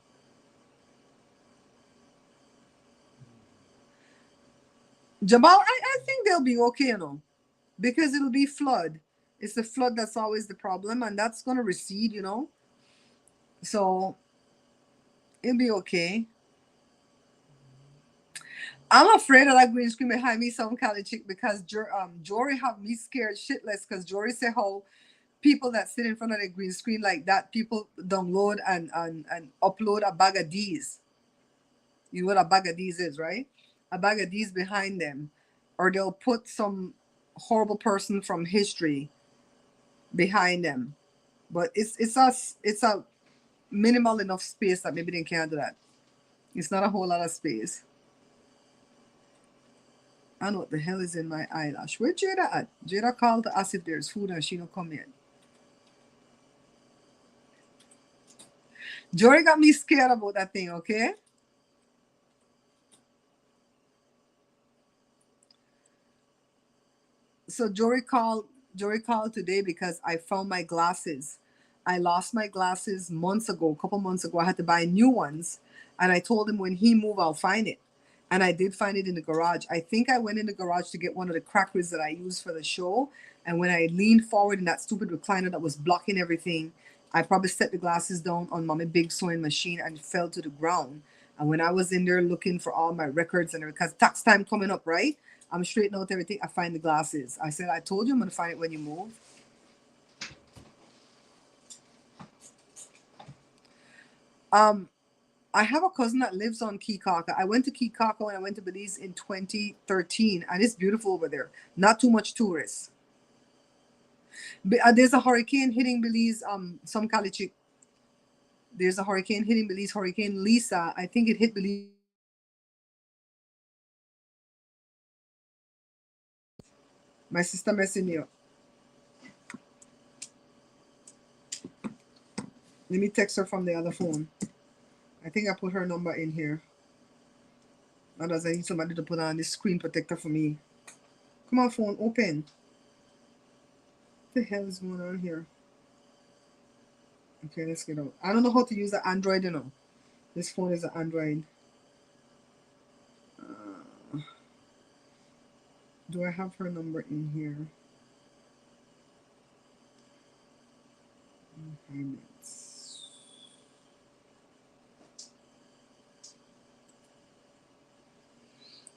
Speaker 1: Jamal, I think they'll be okay, you know, because it'll be flood. It's the flood that's always the problem, and that's gonna recede, you know. So it'll be okay. I'm afraid of that green screen behind me, some kind of chick, because Jory have me scared shitless. Because Jory say how people that sit in front of the green screen like that, people download and upload a bag of D's. You know what a bag of D's is, right? A bag of D's behind them, or they'll put some horrible person from history behind them. But it's a minimal enough space that maybe they can't do that. It's not a whole lot of space. I know what the hell is in my eyelash. Where Jada at? Jada called to ask if there's food and she don't come yet. Jory got me scared about that thing, okay? So Jory called today because I found my glasses. I lost my glasses months ago, a couple months ago. I had to buy new ones. And I told him when he moved, I'll find it. And I did find it in the garage. I think I went in the garage to get one of the crackers that I used for the show. And when I leaned forward in that stupid recliner that was blocking everything, I probably set the glasses down on my big sewing machine and fell to the ground. And when I was in there looking for all my records and because tax time coming up, right? I'm straightening out everything. I find the glasses. I said, I told you I'm going to find it when you move. I have a cousin that lives on Kikaka. I went to Kikaka when I went to Belize in 2013, and it's beautiful over there. Not too much tourists. There's a hurricane hitting Belize. Some Kalichik. There's a hurricane hitting Belize. Hurricane Lisa. I think it hit Belize. My sister messing me up. Let me text her from the other phone. I think I put her number in here. Otherwise, I need somebody to put on this screen protector for me. Come on, phone, open. What the hell is going on here? Okay, let's get out. I don't know how to use the Android, you know. This phone is an Android. Do I have her number in here?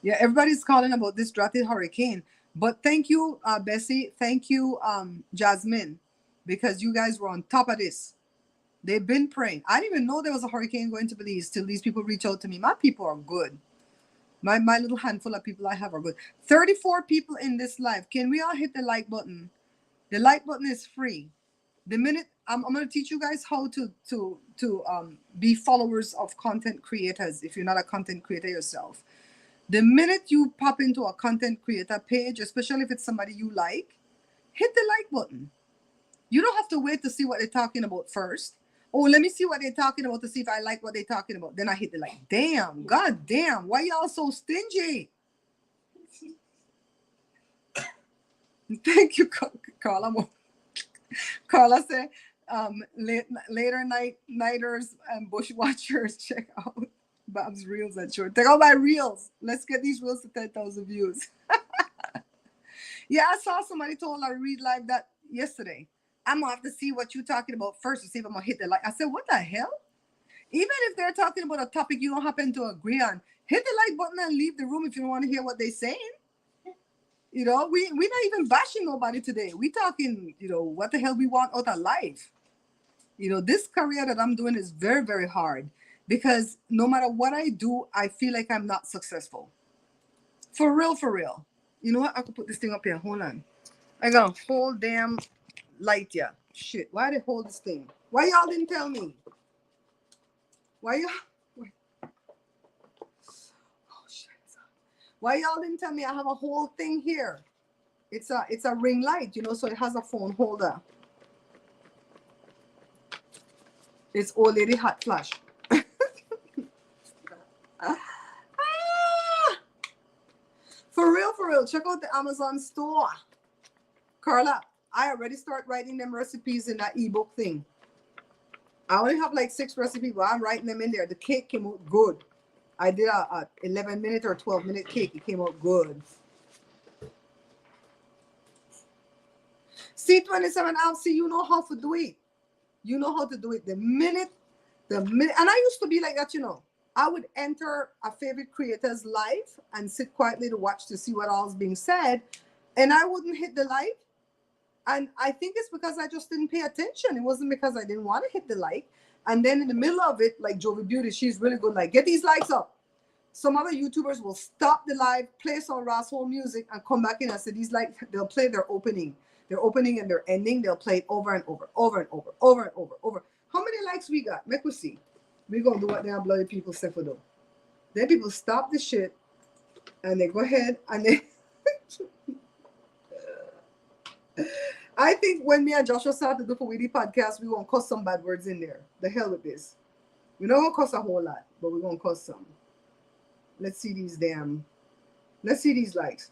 Speaker 1: Yeah, everybody's calling about this drafted hurricane. But thank you, Bessie. Thank you, Jasmine, because you guys were on top of this. They've been praying. I didn't even know there was a hurricane going to Belize till these people reach out to me. My people are good. My little handful of people I have are good. 34 people in this live. Can we all hit the like button? The like button is free. The minute I'm going to teach you guys how to be followers of content creators if you're not a content creator yourself. The minute you pop into a content creator page, especially if it's somebody you like, hit the like button. You don't have to wait to see what they're talking about first. Oh, let me see what they're talking about to see if I like what they're talking about. Then I hit the like. Damn, god damn, why y'all so stingy? Thank you, Carla. Carla said, later nighters and bushwatchers, check out Bob's reels at short. Take out my reels. Let's get these reels to 10,000 views. Yeah, I saw somebody told I read live that yesterday. I'm gonna have to see what you're talking about first to see if I'm gonna hit the like. I said, what the hell? Even if they're talking about a topic you don't happen to agree on, hit the like button and leave the room if you don't want to hear what they're saying. You know, we're not even bashing nobody today. We talking, you know, what the hell we want out of life. You know, this career that I'm doing is very, very hard because no matter what I do, I feel like I'm not successful. For real, for real. You know what? I could put this thing up here. Hold on. I got a whole damn light here. Shit. Why they hold this thing? Why y'all didn't tell me? Why y'all? Oh shit. Why y'all didn't tell me I have a whole thing here? It's a ring light, you know, so it has a phone holder. It's old lady hot flash. For real, check out the Amazon store. Carla, I already start writing them recipes in that ebook thing. I only have like 6 recipes, but I'm writing them in there. The cake came out good. I did a 11-minute or 12-minute cake. It came out good. C27 Alcy, you know how to do it. You know how to do it. The minute, and I used to be like that, you know. I would enter a favorite creator's live and sit quietly to watch to see what all's being said, and I wouldn't hit the like. And I think it's because I just didn't pay attention. It wasn't because I didn't want to hit the like. And then in the middle of it, like Jory Beauty, she's really good. Like, get these likes up. Some other YouTubers will stop the live, play some rascal music, and come back in and say these likes. They'll play their opening and their ending. They'll play it over and over. How many likes we got? Make we see. We're gonna do what them bloody people say for them. Then people stop the shit and they go ahead and they I think when me and Joshua start to do for Weedy podcast, we're gonna cuss some bad words in there. The hell with this. We're not gonna cuss a whole lot, but we're gonna cuss some. Let's see these likes.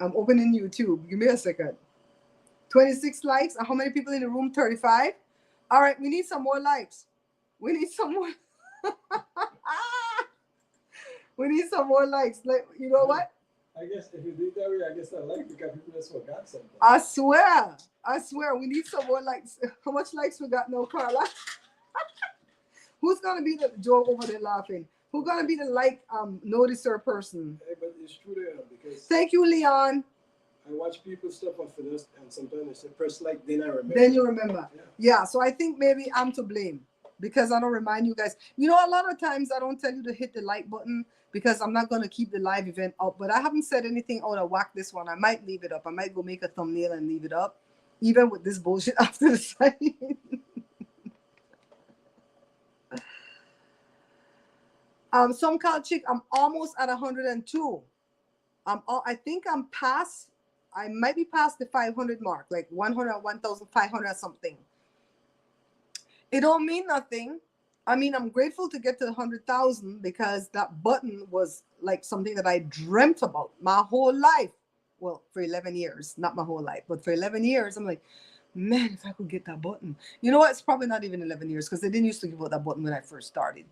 Speaker 1: I'm opening YouTube. Give me a second. 26 likes. And how many people in the room? 35. All right, we need some more likes. We need some more. We need some more likes. Like, you know what?
Speaker 2: I guess if you do it that way, I guess I like because people just forgot something.
Speaker 1: I swear, we need some more likes. How much likes we got now, Carla? Who's gonna be the Joe over there laughing? Who's gonna be the noticer person?
Speaker 2: Hey, but it's true there because
Speaker 1: Thank you, Leon.
Speaker 2: I watch people stuff on this and sometimes they say press like, then I remember.
Speaker 1: Then you remember.
Speaker 2: Yeah.
Speaker 1: Yeah, so I think maybe I'm to blame because I don't remind you guys. You know, a lot of times I don't tell you to hit the like button because I'm not going to keep the live event up. But I haven't said anything out of whack this one. I might leave it up. I might go make a thumbnail and leave it up, even with this bullshit after the site. Some call chick, I'm almost at 102. I think I'm past. I might be past the 500 mark, like 100, 1,500 something. It don't mean nothing. I mean, I'm grateful to get to 100,000 because that button was like something that I dreamt about my whole life. Well, for 11 years, not my whole life, but for 11 years, I'm like, man, if I could get that button. You know what? It's probably not even 11 years because they didn't used to give out that button when I first started.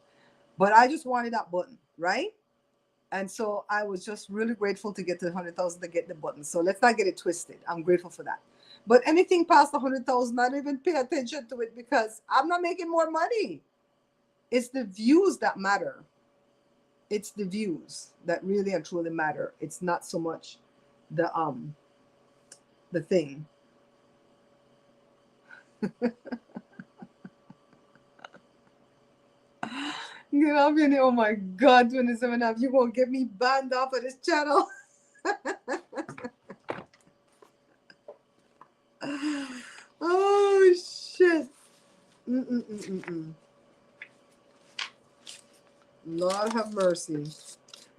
Speaker 1: But I just wanted that button, right? And so I was just really grateful to get to 100,000 to get the button. So let's not get it twisted. I'm grateful for that. But anything past 100,000, I don't even pay attention to it because I'm not making more money. It's the views that matter. It's the views that really and truly matter. It's not so much the thing. Get off your name. Oh my God, 27 up. You're going to get me banned off of this channel. Oh, shit. Lord have mercy.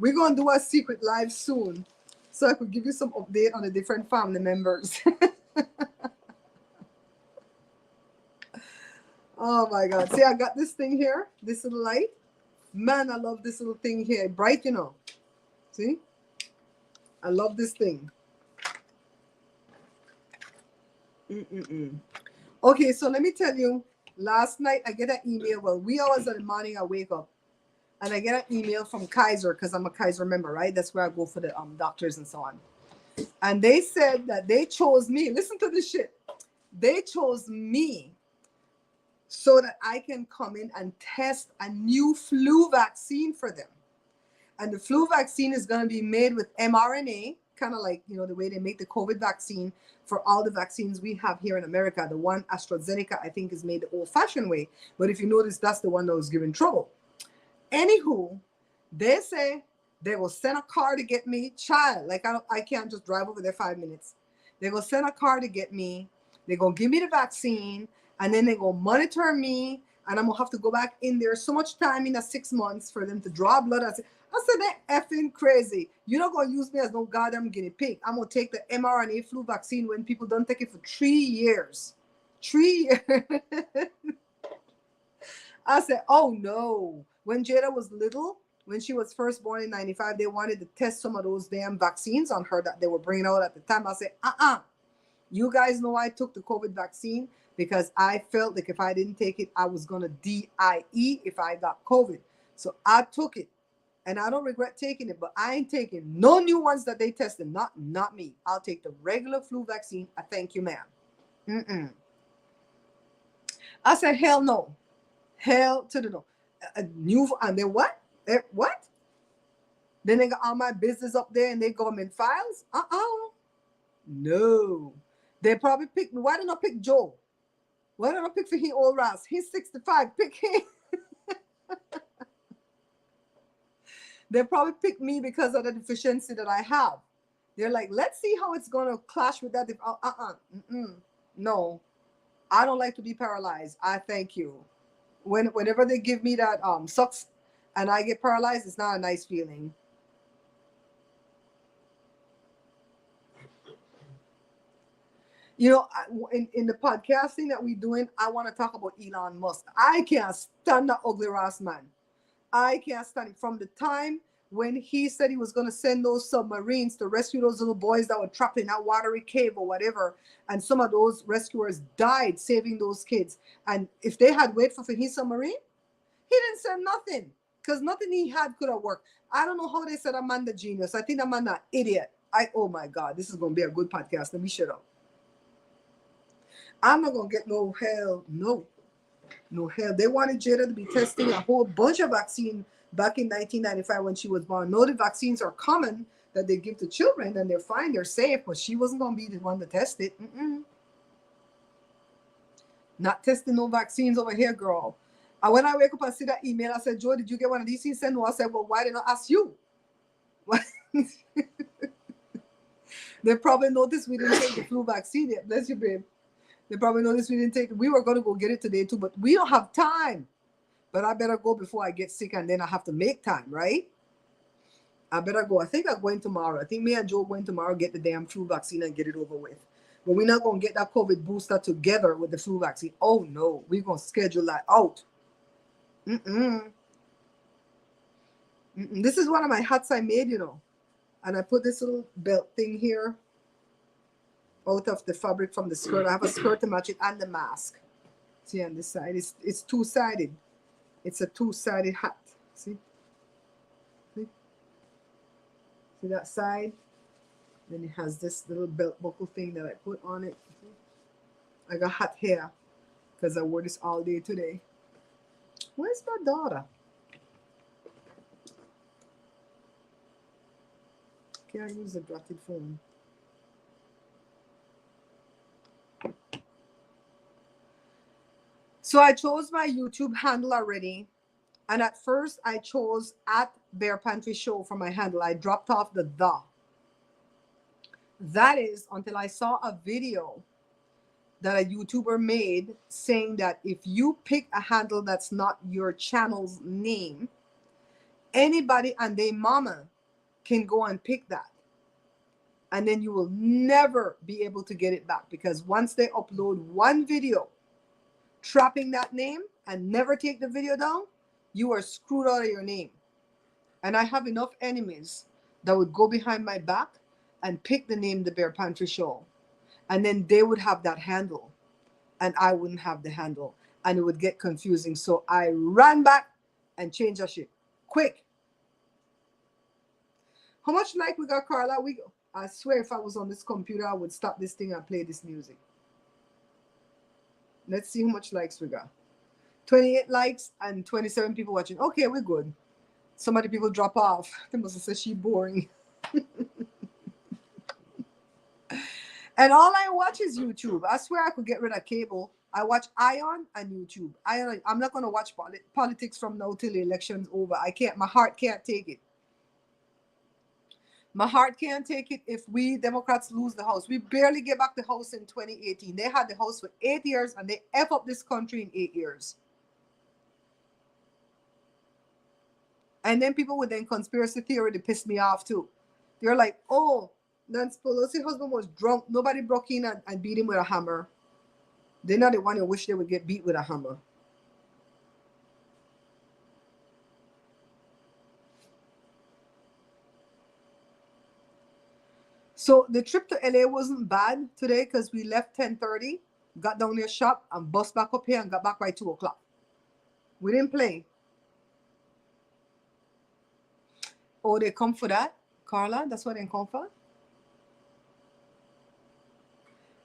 Speaker 1: We're going to do a secret live soon so I could give you some update on the different family members. Oh my God. See, I got this thing here, this little light. Man, I love this little thing here. Bright, you know. See? I love this thing. Okay, so let me tell you. Last night, I get an email. Well, wee hours in the morning, I wake up. And I get an email from Kaiser because I'm a Kaiser member, right? That's where I go for the doctors and so on. And they said that they chose me. Listen to this shit. They chose me so that I can come in and test a new flu vaccine for them. And the flu vaccine is going to be made with mRNA, kind of like, you know, the way they make the COVID vaccine for all the vaccines we have here in America. The one AstraZeneca, I think, is made the old-fashioned way. But if you notice, that's the one that was giving trouble. Anywho, they say they will send a car to get me. Child, like I can't just drive over there 5 minutes. They will send a car to get me. They're going to give me the vaccine. And then they're going to monitor me. And I'm going to have to go back in there so much time in the 6 months for them to draw blood. I said, they're effing crazy. You're not going to use me as no goddamn guinea pig. I'm going to take the mRNA flu vaccine when people don't take it for 3 years. 3 years. I said, oh no. When Jada was little, when she was first born in 95, they wanted to test some of those damn vaccines on her that they were bringing out at the time. I said, you guys know I took the COVID vaccine because I felt like if I didn't take it, I was going to DIE if I got COVID. So I took it. And I don't regret taking it, but I ain't taking no new ones that they tested. Not me. I'll take the regular flu vaccine. I thank you, ma'am. I said, hell no. Hell to the no. And then what? What? Then they got all my business up there in their government files? No. They probably picked me. Why didn't I pick Joe? Why didn't I pick for his old Ross? He's 65. Pick him. They probably picked me because of the deficiency that I have. They're like, let's see how it's going to clash with that. No, I don't like to be paralyzed. I thank you. Whenever they give me that sucks and I get paralyzed, it's not a nice feeling. You know, in the podcasting that we're doing, I want to talk about Elon Musk. I can't stand that ugly ass man. I can't stand it. From the time when he said he was going to send those submarines to rescue those little boys that were trapped in that watery cave or whatever, and some of those rescuers died saving those kids. And if they had waited for his submarine, he didn't send nothing because nothing he had could have worked. I don't know how they said that man the genius. I think that man an idiot. Oh my God, this is going to be a good podcast. Let me shut up. I'm not going to get no hell. No hell. They wanted Jada to be testing a whole bunch of vaccine back in 1995 when she was born. No, the vaccines are common that they give to children and they're fine, they're safe, but she wasn't going to be the one to test it. Not testing no vaccines over here, girl. And when I wake up and see that email, I said, Joy, did you get one of these? He said, no. I said, well, why didn't I ask you? They probably noticed we didn't take the flu vaccine yet. Bless you, babe. They probably noticed we didn't take it. We were going to go get it today too, but we don't have time. But I better go before I get sick and then I have to make time, right? I better go. I think I'm going tomorrow. I think me and Joe are going tomorrow, get the damn flu vaccine and get it over with. But we're not going to get that COVID booster together with the flu vaccine. Oh, no. We're going to schedule that out. This is one of my hats I made, you know. And I put this little belt thing here out of the fabric from the skirt. I have a skirt to match it and the mask. See on this side, it's two-sided. It's a two-sided hat. See that side? Then it has this little belt buckle thing that I put on it. I got hot hair because I wore this all day today. Where's my daughter? Can't use the dotted phone. So I chose my YouTube handle already. And at first I chose @BearPantry_Show for my handle. I dropped off the. That is until I saw a video that a YouTuber made saying that if you pick a handle that's not your channel's name, anybody and their mama can go and pick that. And then you will never be able to get it back because once they upload one video trapping that name and never take the video down, you are screwed out of your name. And I have enough enemies that would go behind my back and pick the name The Bear Pantry Show. And then they would have that handle and I wouldn't have the handle and it would get confusing. So I ran back and changed that shit quick. How much like we got, Carla? I swear if I was on this computer, I would stop this thing and play this music. Let's see how much likes we got. 28 likes and 27 people watching. Okay, we're good. Some of the people drop off. They must have said she boring. And all I watch is YouTube. I swear I could get rid of cable. I watch Ion and YouTube. I'm not going to watch politics from now till the election's over. I can't. My heart can't take it. My heart can't take it if we Democrats lose the House. We barely get back the House in 2018. They had the House for 8 years and they F up this country in 8 years. And then people with then conspiracy theory, they piss me off too. They're like, oh, Nancy Pelosi's husband was drunk. Nobody broke in and beat him with a hammer. They're not the one who wish they would get beat with a hammer. So the trip to LA wasn't bad today because we left 10:30, got down there shop, and bus back up here and got back by 2 o'clock. We didn't play. Oh, they come for that, Carla? That's what they come for?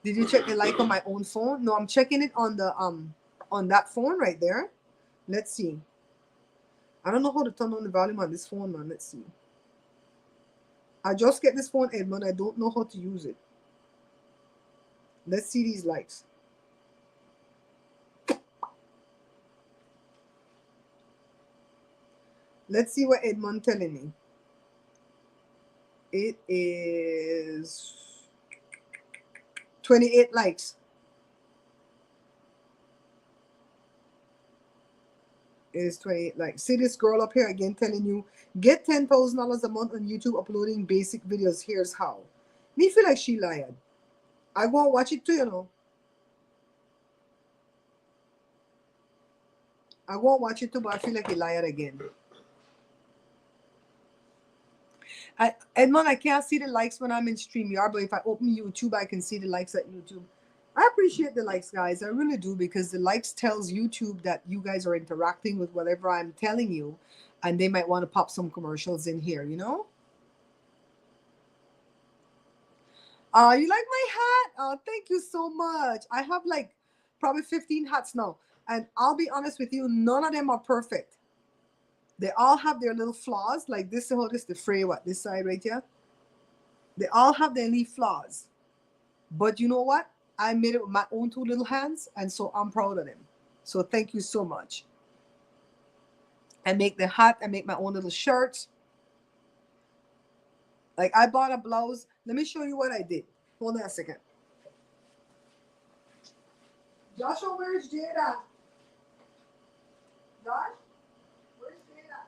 Speaker 1: Did you check the like on my own phone? No, I'm checking it on the on that phone right there. Let's see. I don't know how to turn on the volume on this phone, man. Let's see. I just get this phone, Edmund. I don't know how to use it. Let's see these likes. Let's see what Edmund telling me. It is 28 likes. It is 28 likes. See this girl up here again telling you, get $10,000 a month on YouTube uploading basic videos. Here's how. Me feel like she lied. I go and watch it too, you know. I go and watch it too, but I feel like he lied again. Edmond, I can't see the likes when I'm in StreamYard, but if I open YouTube, I can see the likes at YouTube. I appreciate the likes, guys. I really do, because the likes tells YouTube that you guys are interacting with whatever I'm telling you, and they might want to pop some commercials in here, you know? You like my hat? Oh, thank you so much. I have like probably 15 hats now, and I'll be honest with you, none of them are perfect. They all have their little flaws, like this, how this, the fray, what, this side right here? They all have their little flaws. But you know what? I made it with my own two little hands, and so I'm proud of them. So thank you so much. I make the hat, I make my own little shirts. Like I bought a blouse. Let me show you what I did. Hold on a second. Joshua, where's Jada? Josh? Where's Jada?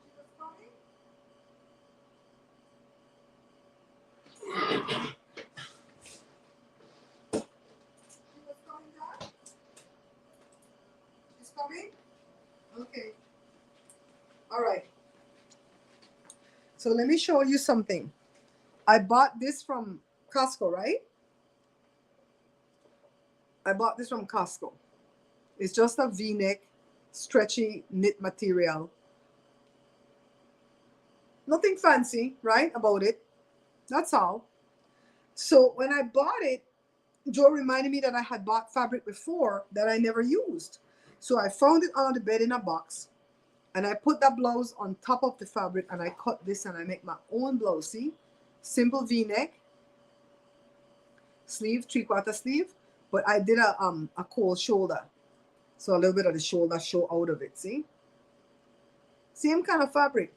Speaker 1: She was coming? She was coming, Josh? She's coming? Okay. All right. So let me show you something. I bought this from Costco, right? I bought this from Costco. It's just a V-neck, stretchy knit material. Nothing fancy, right, about it. That's all. So when I bought it, Joe reminded me that I had bought fabric before that I never used. So I found it on the bed in a box. And I put that blouse on top of the fabric, and I cut this, and I make my own blouse. See? Simple V-neck. Sleeve, 3/4 sleeve. But I did a cold shoulder. So a little bit of the shoulder show out of it. See? Same kind of fabric.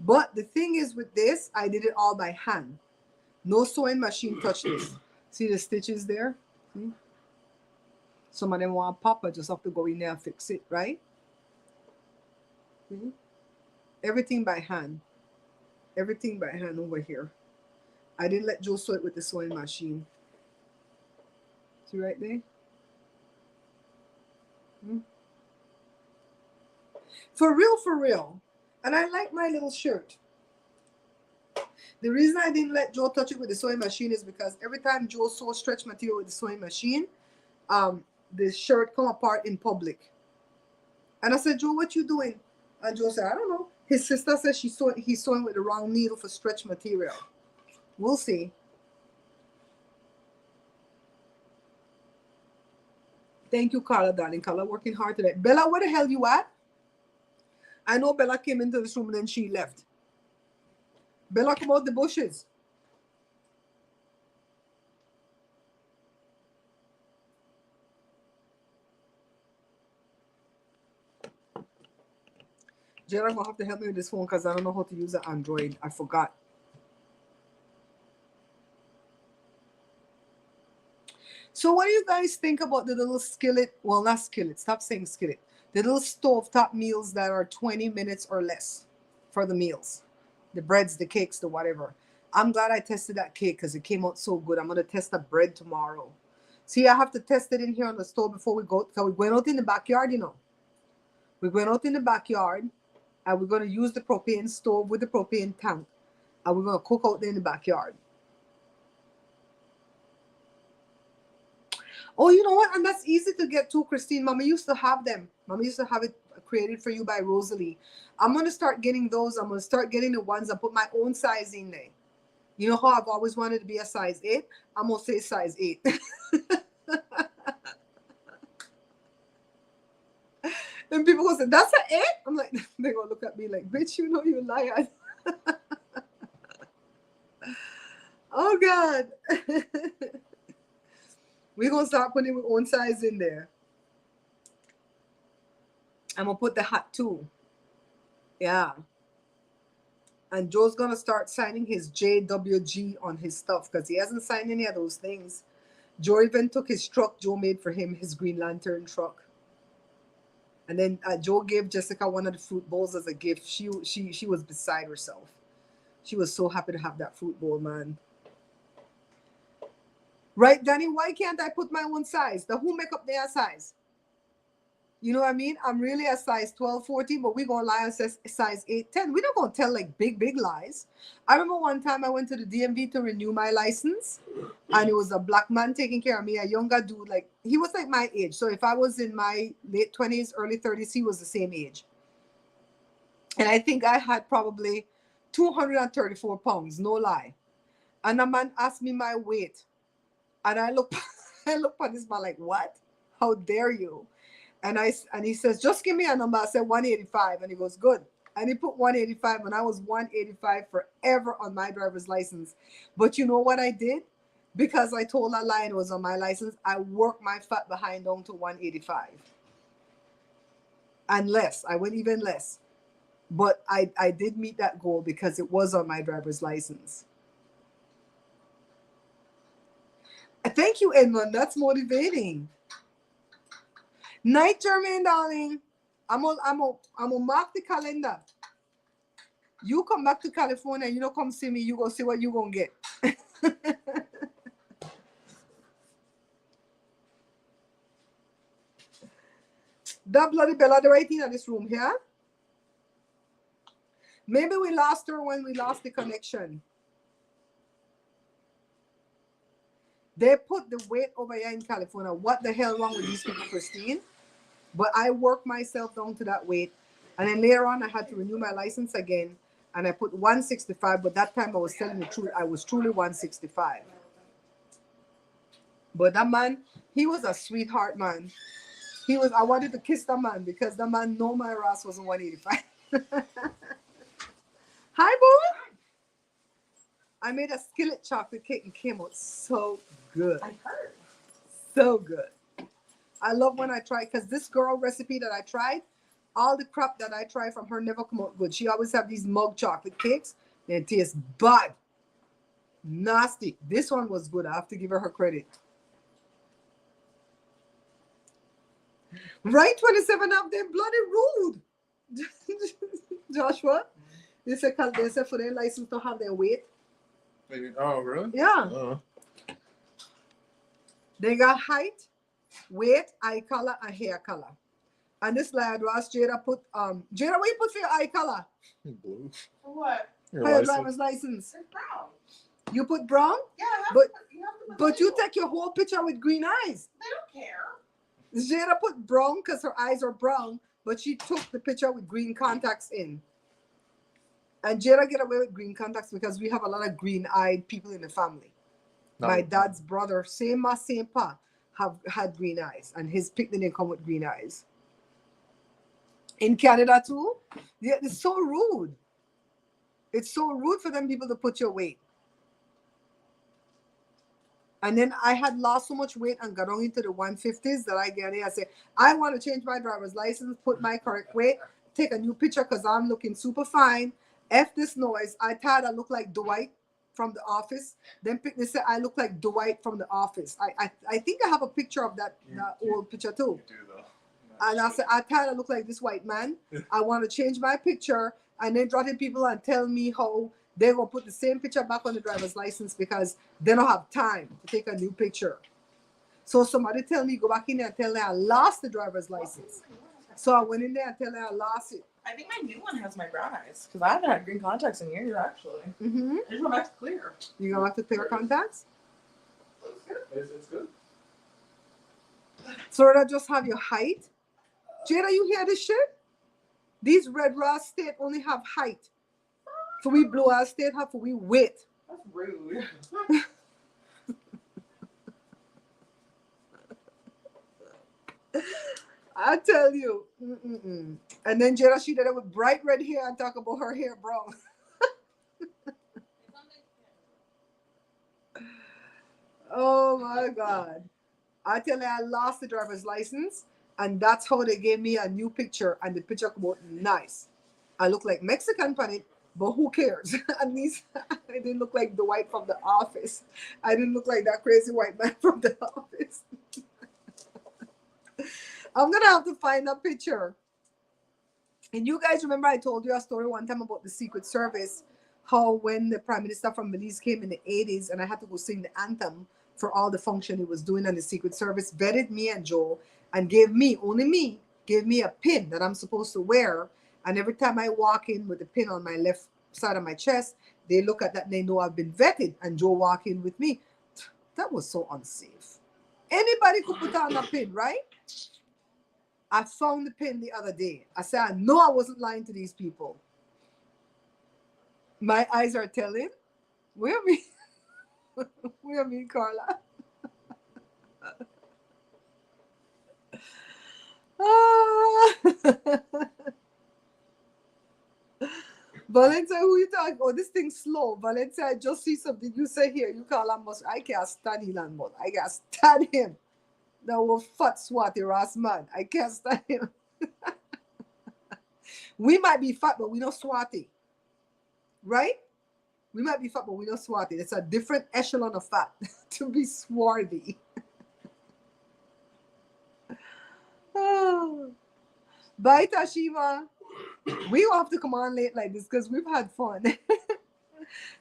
Speaker 1: But the thing is with this, I did it all by hand. No sewing machine touched this. See the stitches there? See? Some of them want to pop, I just have to go in there and fix it, right? Everything by hand. Everything by hand over here. I didn't let Joe sew it with the sewing machine. See right there? For real, for real. And I like my little shirt. The reason I didn't let Joe touch it with the sewing machine is because every time Joe sew stretch material with the sewing machine, the shirt come apart in public. And I said, Joe, what you doing? And Joe said, I don't know. His sister says he's sewing with the wrong needle for stretch material. We'll see. Thank you, Carla, darling. Carla working hard today. Bella, where the hell you at? I know Bella came into this room and then she left. Bella, come out the bushes. Jada gonna have to help me with this phone because I don't know how to use the Android. I forgot. So what do you guys think about the little skillet? Well, not skillet. Stop saying skillet. The little stovetop meals that are 20 minutes or less for the meals. The breads, the cakes, the whatever. I'm glad I tested that cake because it came out so good. I'm going to test the bread tomorrow. See, I have to test it in here on the stove before we go. Because we're going out in the backyard, you know. We're going out in the backyard. And we're going to use the propane stove with the propane tank. And we're going to cook out there in the backyard. Oh, you know what? And that's easy to get too, Christine. Mama used to have them. Mama used to have it created for you by Rosalie. I'm going to start getting those. I'm going to start getting the ones and put my own size in there. You know how I've always wanted to be a size 8? I'm going to say size 8. And people go say, that's an 8? I'm like, they're going to look at me like, bitch, you know you liar. Oh, God. We're going to start putting our own size in there. I'm going to put the hat too. Yeah. And Joe's going to start signing his JWG on his stuff because he hasn't signed any of those things. Joe even took his truck Joe made for him, his Green Lantern truck. And then Joe gave Jessica one of the fruit bowls as a gift. She was beside herself. She was so happy to have that fruit bowl, man. Right, Danny? Why can't I put my own size? The who make up their size? You know what I mean? I'm really a size 12, 14, but we're going to lie and say size 8, 10. We're not going to tell like big lies. I remember one time I went to the DMV to renew my license, and it was a black man taking care of me, a younger dude. Like, he was like my age. So if I was in my late 20s, early 30s, he was the same age. And I think I had probably 234 pounds, no lie. And the man asked me my weight. And I look at this man like, what? How dare you? And he says, just give me a number. I said 185. And he goes, good. And he put 185, and I was 185 forever on my driver's license. But you know what I did? Because I told a lie and it was on my license, I worked my fat behind down to 185. And less. I went even less. But I did meet that goal because it was on my driver's license. Thank you, Edmund. That's motivating. Night, Jermaine, darling. I'm gonna mark the calendar. You come back to California, you don't come see me, you go see what you gonna get. That bloody Bella, the right in this room here. Maybe we lost her when we lost the connection. They put the weight over here in California. What the hell wrong with these people, Christine? But I worked myself down to that weight. And then later on, I had to renew my license again. And I put 165. But that time I was telling the truth. I was truly 165. But that man, he was a sweetheart, man. I wanted to kiss the man because the man know my ass wasn't 185. Hi, boo. I made a skillet chocolate cake and came out so good.
Speaker 4: I heard.
Speaker 1: So good. I love when I try, because this girl recipe that I tried, all the crap that I try from her never come out good. She always have these mug chocolate cakes. They taste bad. Nasty. This one was good. I have to give her credit. Right 27 of them bloody rude. Joshua, they said for their license to have their weight.
Speaker 3: Oh, really?
Speaker 1: Yeah.
Speaker 3: Oh.
Speaker 1: They got height, weight, eye color, and hair color. And this lad was Jada put Jada, what you put for your eye color?
Speaker 3: Blue.
Speaker 4: For what?
Speaker 1: For your driver's license.
Speaker 4: It's brown.
Speaker 1: You put brown?
Speaker 4: Yeah,
Speaker 1: But you take your whole picture with green eyes.
Speaker 4: They don't care.
Speaker 1: Jada put brown because her eyes are brown, but she took the picture with green contacts in. And Jada get away with green contacts because we have a lot of green-eyed people in the family. No. My dad's brother, same ma, same pa, have had green eyes, and his picnic didn't come with green eyes. In Canada too, yeah, it's so rude. It's so rude for them people to put your weight. And then I had lost so much weight and got on into the 150s that I get there. I say, I want to change my driver's license, put my correct weight, take a new picture because I'm looking super fine. F this noise. I thought I look like Dwight from The Office. Then they said I look like Dwight from The Office. I think I have a picture of that old picture too.
Speaker 3: You do though.
Speaker 1: And I said, I thought I look like this white man. I want to change my picture. And then drop people and tell me how they're gonna put the same picture back on the driver's license because they don't have time to take a new picture. So somebody tell me, go back in there and tell them I lost the driver's license. So I went in there and tell them I lost it.
Speaker 4: I think my new one has my brown eyes because I haven't had green contacts in years actually.
Speaker 1: Mm-hmm.
Speaker 4: I just went back to clear.
Speaker 1: You gonna have to clear contacts?
Speaker 2: It's good.
Speaker 1: So that just have your height. Jada, you hear this shit? These red Ross state only have height. For we blue ass state have for we width.
Speaker 4: That's rude.
Speaker 1: I tell you. Mm-mm-mm. And then Jada, she did it with bright red hair and talk about her hair brown. Oh my God. I tell you, I lost the driver's license, and that's how they gave me a new picture, and the picture came out nice. I look like Mexican on it, but who cares? At least I didn't look like the white from the office. I didn't look like that crazy white man from the office. I'm gonna have to find that picture. And you guys remember I told you a story one time about the Secret Service, how when the Prime Minister from Belize came in the 80s and I had to go sing the anthem for all the function he was doing, and the Secret Service vetted me and Joe and gave me, only me, gave me a pin that I'm supposed to wear. And every time I walk in with the pin on my left side of my chest, they look at that and they know I've been vetted, and Joe walk in with me. That was so unsafe. Anybody could put on a pin, right? I found the pin the other day. I said, I know I wasn't lying to these people. My eyes are telling. Where me? Where me, Carla? Valencia, who you talking? Oh, this thing's slow. Valencia, I just see something. You say here, you call him. I can't stand Elon Musk. I can't stand him. That was fat swatty Ross man. I can't stand him. We might be fat, but we not swatty. Right? We might be fat, but we not swatty. It's a different echelon of fat to be swarthy. Oh. Bye, Tashiva. We will have to come on late like this because we've had fun.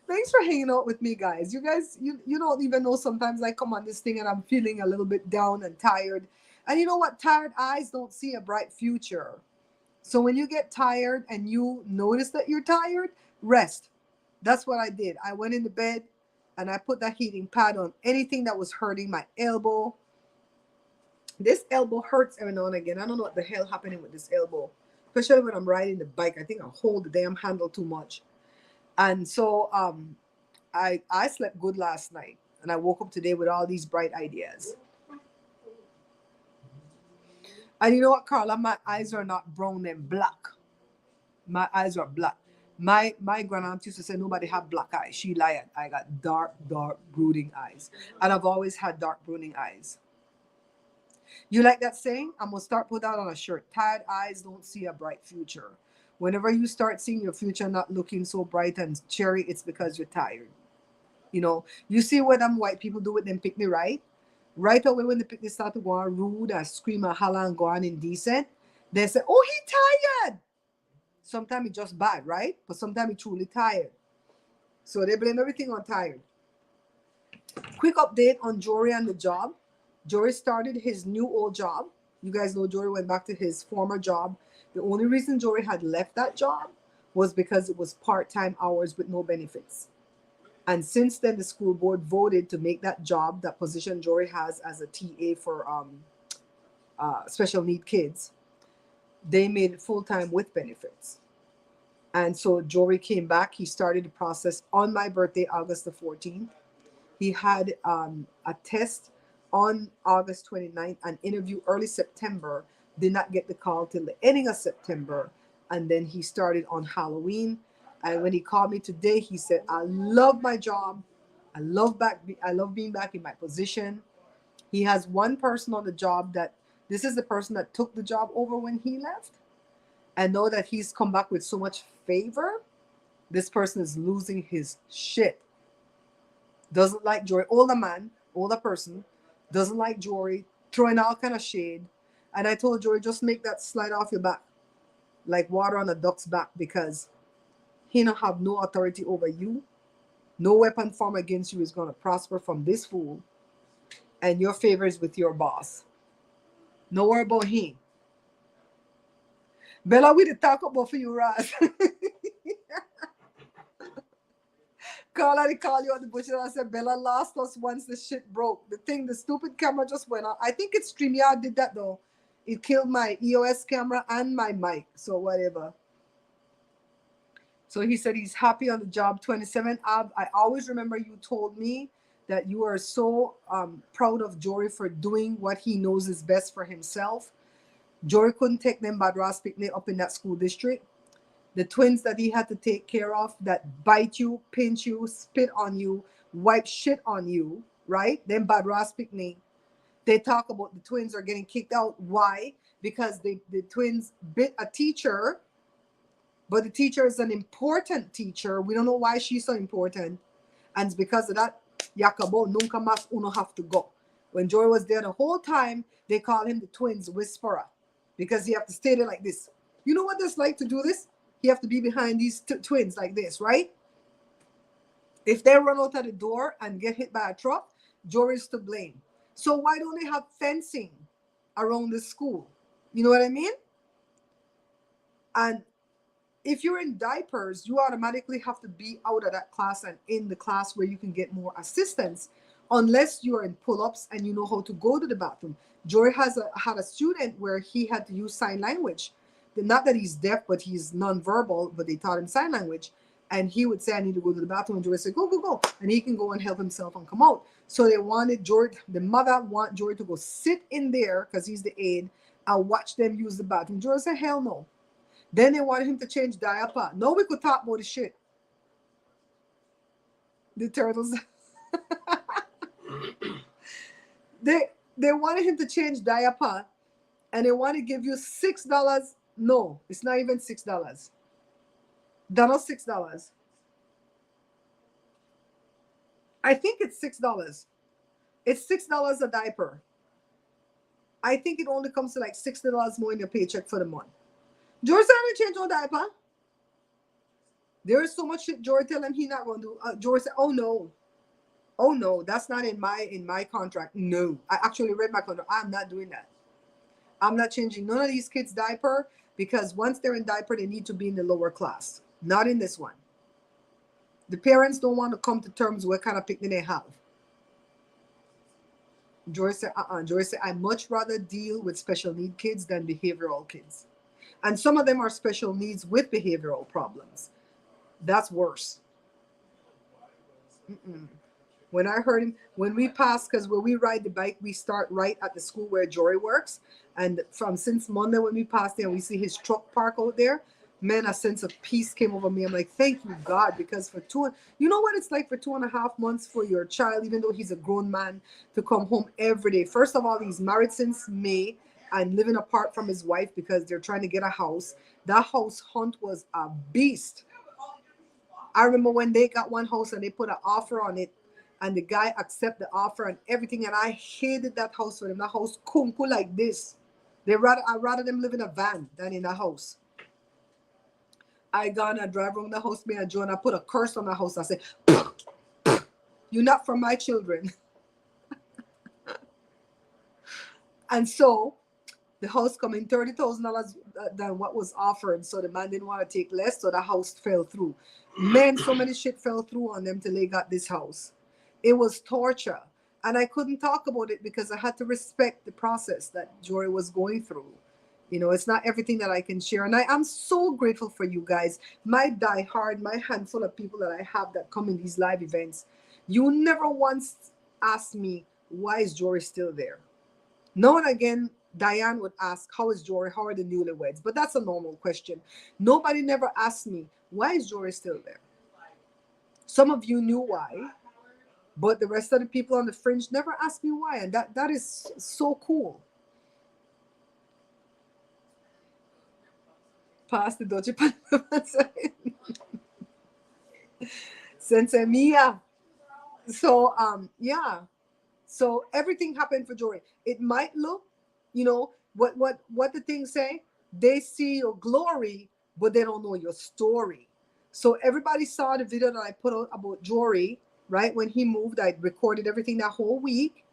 Speaker 1: Thanks for hanging out with me, guys. You guys, you don't even know sometimes I come on this thing and I'm feeling a little bit down and tired. And you know what? Tired eyes don't see a bright future. So when you get tired and you notice that you're tired, rest. That's what I did. I went into bed and I put that heating pad on anything that was hurting my elbow. This elbow hurts every now and again. I don't know what the hell happening with this elbow, especially when I'm riding the bike. I think I hold the damn handle too much. And so I slept good last night, and I woke up today with all these bright ideas. And you know what, Carla? My eyes are not brown and black. My eyes are black. My grandaunt used to say nobody have black eyes. She lied. I got dark brooding eyes. And I've always had dark brooding eyes. You like that saying? I'm going to start put that on a shirt. Tired eyes don't see a bright future. Whenever you start seeing your future not looking so bright and cherry, it's because you're tired. You know, you see what them white people do with them picnic, right? Right away when the picnic start to go on rude and scream and holler and go on indecent, they say, oh, he tired. Sometimes it's just bad, right? But sometimes it's truly tired. So they blame everything on tired. Quick update on Jory and the job. Jory started his new old job. You guys know Jory went back to his former job. The only reason Jory had left that job was because it was part-time hours with no benefits. And since then, the school board voted to make that job, that position Jory has as a TA for special need kids, they made it full-time with benefits. And so Jory came back. He started the process on my birthday, August the 14th. He had a test on August 29th, an interview early September, did not get the call till the ending of September. And then he started on Halloween. And when he called me today, he said, I love my job. I love being back in my position. He has one person on the job that this is the person that took the job over when he left. And know that he's come back with so much favor. This person is losing his shit. Doesn't like Jory. Older person, doesn't like Jory, throwing all kind of shade. And I told Jory, just make that slide off your back, like water on a duck's back, because He don't have no authority over you. No weapon formed against you is going to prosper from this fool. And your favor is with your boss. No worry about him. Bella, we did talk about for you, Raz. Carla, they call you on the bush and I said, Bella lost us once the shit broke. The stupid camera just went out. I think it's StreamYard did that though. It killed my EOS camera and my mic. So whatever. So he said he's happy on the job. 27 Ab, I always remember you told me that you are so proud of Jory for doing what he knows is best for himself. Jory couldn't take them bad Ross picnic up in that school district. The twins that he had to take care of that bite you, pinch you, spit on you, wipe shit on you, right? Then bad Ross picnic. They talk about the twins are getting kicked out. Why? Because the twins bit a teacher, but the teacher is an important teacher. We don't know why she's so important. And it's because of that, Yakabo, nunca más uno have to go. When Jory was there the whole time, they call him the twins whisperer because you have to stay there like this. You know what it's like to do this? You have to be behind these twins like this, right? If they run out of the door and get hit by a truck, Jory's to blame. So why don't they have fencing around the school? You know what I mean? And if you're in diapers, you automatically have to be out of that class and in the class where you can get more assistance, unless you are in pull-ups and you know how to go to the bathroom. Jory had a student where he had to use sign language. Not that he's deaf, but he's nonverbal, but they taught him sign language. And he would say, I need to go to the bathroom. And Jory said, go, go, go. And he can go and help himself and come out. So they wanted Jory, the mother want Jory to go sit in there because he's the aide and watch them use the bathroom. Jory said, hell no. Then they wanted him to change diaper. No, we could talk about the shit. The turtles. They wanted him to change diaper and they want to give you $6. No, it's not even $6. That's not $6. I think it's $6. It's $6 a diaper. I think it only comes to like $60 more in your paycheck for the month. Jory said, I change no diaper. There is so much shit Jory tell him he not going to do. Jory said, oh no, that's not in my contract. No, I actually read my contract. I'm not doing that. I'm not changing none of these kids' diaper because once they're in diaper, they need to be in the lower class. Not in this one. The parents don't want to come to terms with what kind of picnic they have. Jory said, Jory said, I much rather deal with special need kids than behavioral kids. And some of them are special needs with behavioral problems. That's worse. When I heard him, when we pass, because when we ride the bike, we start right at the school where Jory works. And since Monday when we passed there, we see his truck park out there. Man, a sense of peace came over me. I'm like, thank you, God, because you know what it's like for 2.5 months for your child, even though he's a grown man, to come home every day. First of all, he's married since May and living apart from his wife because they're trying to get a house. That house hunt was a beast. I remember when they got one house and they put an offer on it and the guy accepted the offer and everything. And I hated that house for them. That house kunku like this. I'd rather them live in a van than in a house. I gone and drive around the house, me and Joe, and I put a curse on the house. I said, you're not for my children. And so the house come in $30,000 than what was offered. So the man didn't want to take less. So the house fell through. Man, so many shit fell through on them till they got this house. It was torture. And I couldn't talk about it because I had to respect the process that Jory was going through. You know, it's not everything that I can share. And I am so grateful for you guys. My diehard, my handful of people that I have that come in these live events. You never once asked me, why is Jory still there? Now and again, Diane would ask, how is Jory? How are the newlyweds? But that's a normal question. Nobody never asked me, why is Jory still there? Some of you knew why, but the rest of the people on the fringe never asked me why. And that is so cool. Pass the Doji Sensei Mia. So yeah. So everything happened for Jory. It might look, you know, what the things say, they see your glory, but they don't know your story. So everybody saw the video that I put out about Jory, right? When he moved, I recorded everything that whole week.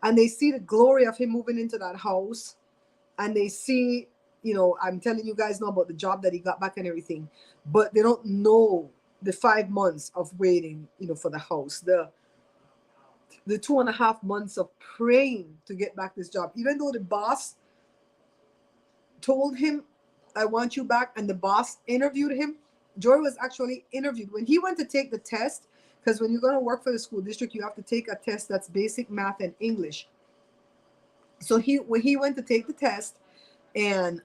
Speaker 1: And they see the glory of him moving into that house. And they see, you know, I'm telling you guys now about the job that he got back and everything. But they don't know the 5 months of waiting, you know, for the house. The 2.5 months of praying to get back this job. Even though the boss told him, I want you back, and the boss interviewed him. Jory was actually interviewed. When he went to take the test, because when you're going to work for the school district, you have to take a test that's basic math and English. So when he went to take the test, and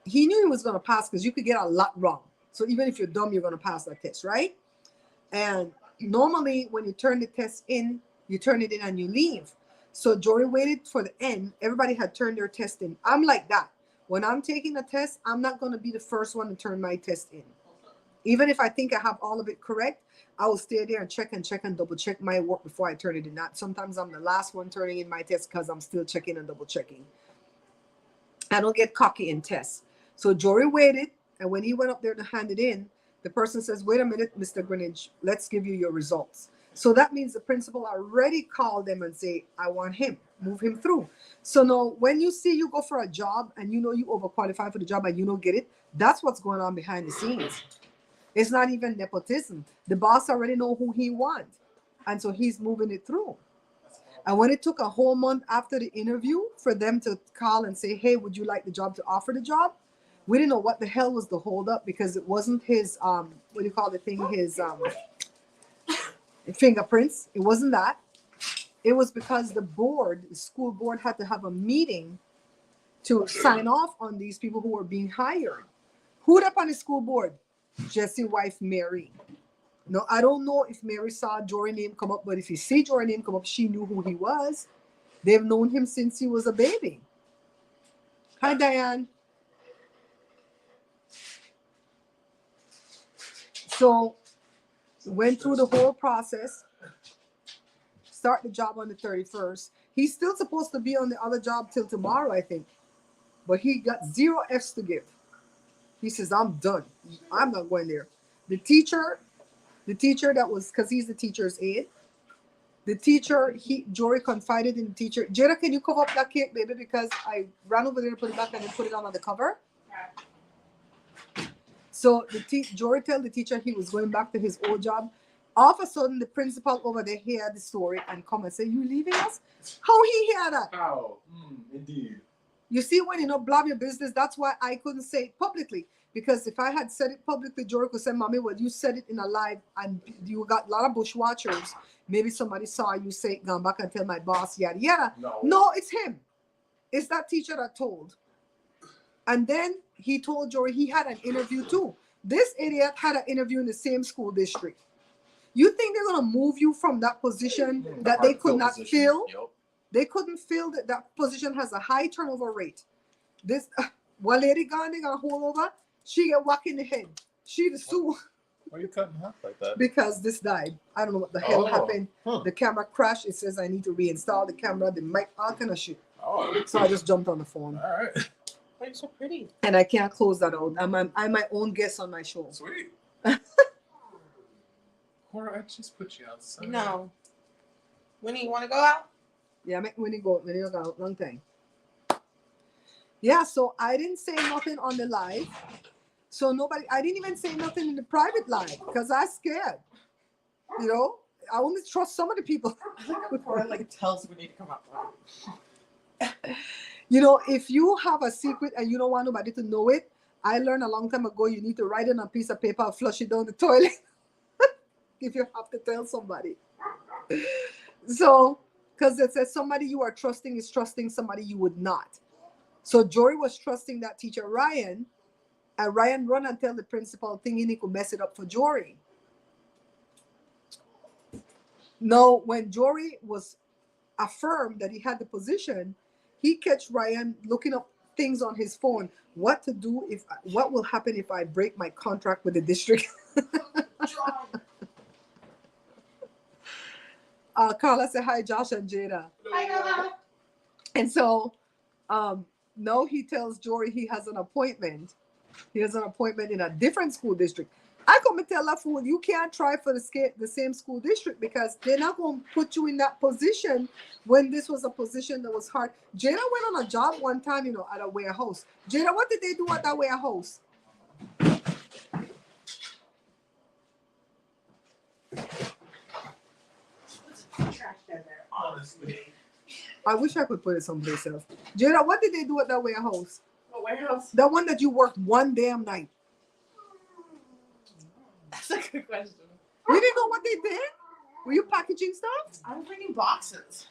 Speaker 1: he knew he was going to pass because you could get a lot wrong. So even if you're dumb, you're going to pass that test, right? And normally when you turn the test in, you turn it in and you leave. So Jory waited for the end. Everybody had turned their test in. I'm like that. When I'm taking a test, I'm not going to be the first one to turn my test in. Even if I think I have all of it correct, I will stay there and check and double check my work before I turn it in. Not sometimes I'm the last one turning in my test because I'm still checking and double checking. I don't get cocky in tests. So Jory waited, and when he went up there to hand it in, the person says, wait a minute, Mr. Greenidge, let's give you your results. So that means the principal already called them and say, I want him, move him through. So now when you see you go for a job and you know you overqualified for the job and you don't get it, that's what's going on behind the scenes. It's not even nepotism. The boss already know who he wants. And so he's moving it through. And when it took a whole month after the interview for them to call and say, hey, would you like the job, to offer the job? We didn't know what the hell was the holdup because it wasn't his, what do you call the thing? His fingerprints. It wasn't that. It was because the board, the school board, had to have a meeting to sign off on these people who were being hired. Who'd up on the school board? Jesse's wife, Mary. No, I don't know if Mary saw Jory's name come up, but if you see Jory's name come up, she knew who he was. They've known him since he was a baby. Hi, Diane. So, went through the whole process. Start the job on the 31st. He's still supposed to be on the other job till tomorrow, I think. But he got 0 F's to give. He says, I'm done. I'm not going there. The teacher that was, because he's the teacher's aide, the teacher, Jory confided in the teacher, Jada, can you cover up that cake, baby? Because I ran over there to put it back and then put it on the cover. So Jory told the teacher he was going back to his old job. All of a sudden, the principal over there heard the story and come and say, you leaving us? How he hear that?
Speaker 3: How? Indeed.
Speaker 1: You see, when you know, blab your business, that's why I couldn't say it publicly. Because if I had said it publicly, Jory could say, Mommy, well, you said it in a live and you got a lot of bush watchers. Maybe somebody saw you say it, gone back and tell my boss, yada, yada. No, it's him. It's that teacher that told. And then he told Jory he had an interview too. This idiot had an interview in the same school district. You think they're going to move you from that position that they could not fill?
Speaker 3: Yep.
Speaker 1: They couldn't fill that position has a high turnover rate. This one lady gone, they got a hole over. She get whacked in the head. She the sue.
Speaker 3: Why are you cutting half like that?
Speaker 1: Because this died. I don't know what the hell happened. The camera crashed. It says I need to reinstall the camera, the mic, all kind of shit. So I just jumped on the phone.
Speaker 3: All right.
Speaker 4: Why are you so pretty?
Speaker 1: And I can't close that out. I'm my own guest on my show.
Speaker 3: Sweet. Or I just put you outside.
Speaker 4: No. When do you want to go out?
Speaker 1: Yeah, when you go out, long time. Yeah, so I didn't say nothing on the live. So I didn't even say nothing in the private live because I scared. You know, I only trust some of the people.
Speaker 4: Before it tells when you to come out.
Speaker 1: You know, if you have a secret and you don't want nobody to know it, I learned a long time ago you need to write it on a piece of paper and flush it down the toilet. If you have to tell somebody. So, because it says somebody you are trusting is trusting somebody you would not. So Jory was trusting that teacher Ryan, and Ryan run and tell the principal thinking he could mess it up for Jory. No, when Jory was affirmed that he had the position, he catch Ryan looking up things on his phone. What to do what will happen if I break my contract with the district? Carla said hi, Josh and Jada.
Speaker 4: Hi, Carla.
Speaker 1: And so now he tells Jory he has an appointment. He has an appointment in a different school district. I come and tell that fool, you can't try for the same school district because they're not going to put you in that position when this was a position that was hard. Jada went on a job one time, you know, at a warehouse. Jada, what did they do at that warehouse?
Speaker 3: Honestly.
Speaker 1: I wish I could put it someplace else. Jada, what did they do at that warehouse?
Speaker 4: What warehouse?
Speaker 1: The one that you worked one damn night.
Speaker 4: That's a good question.
Speaker 1: You didn't know what they did? Were you packaging stuff?
Speaker 4: I was bringing boxes.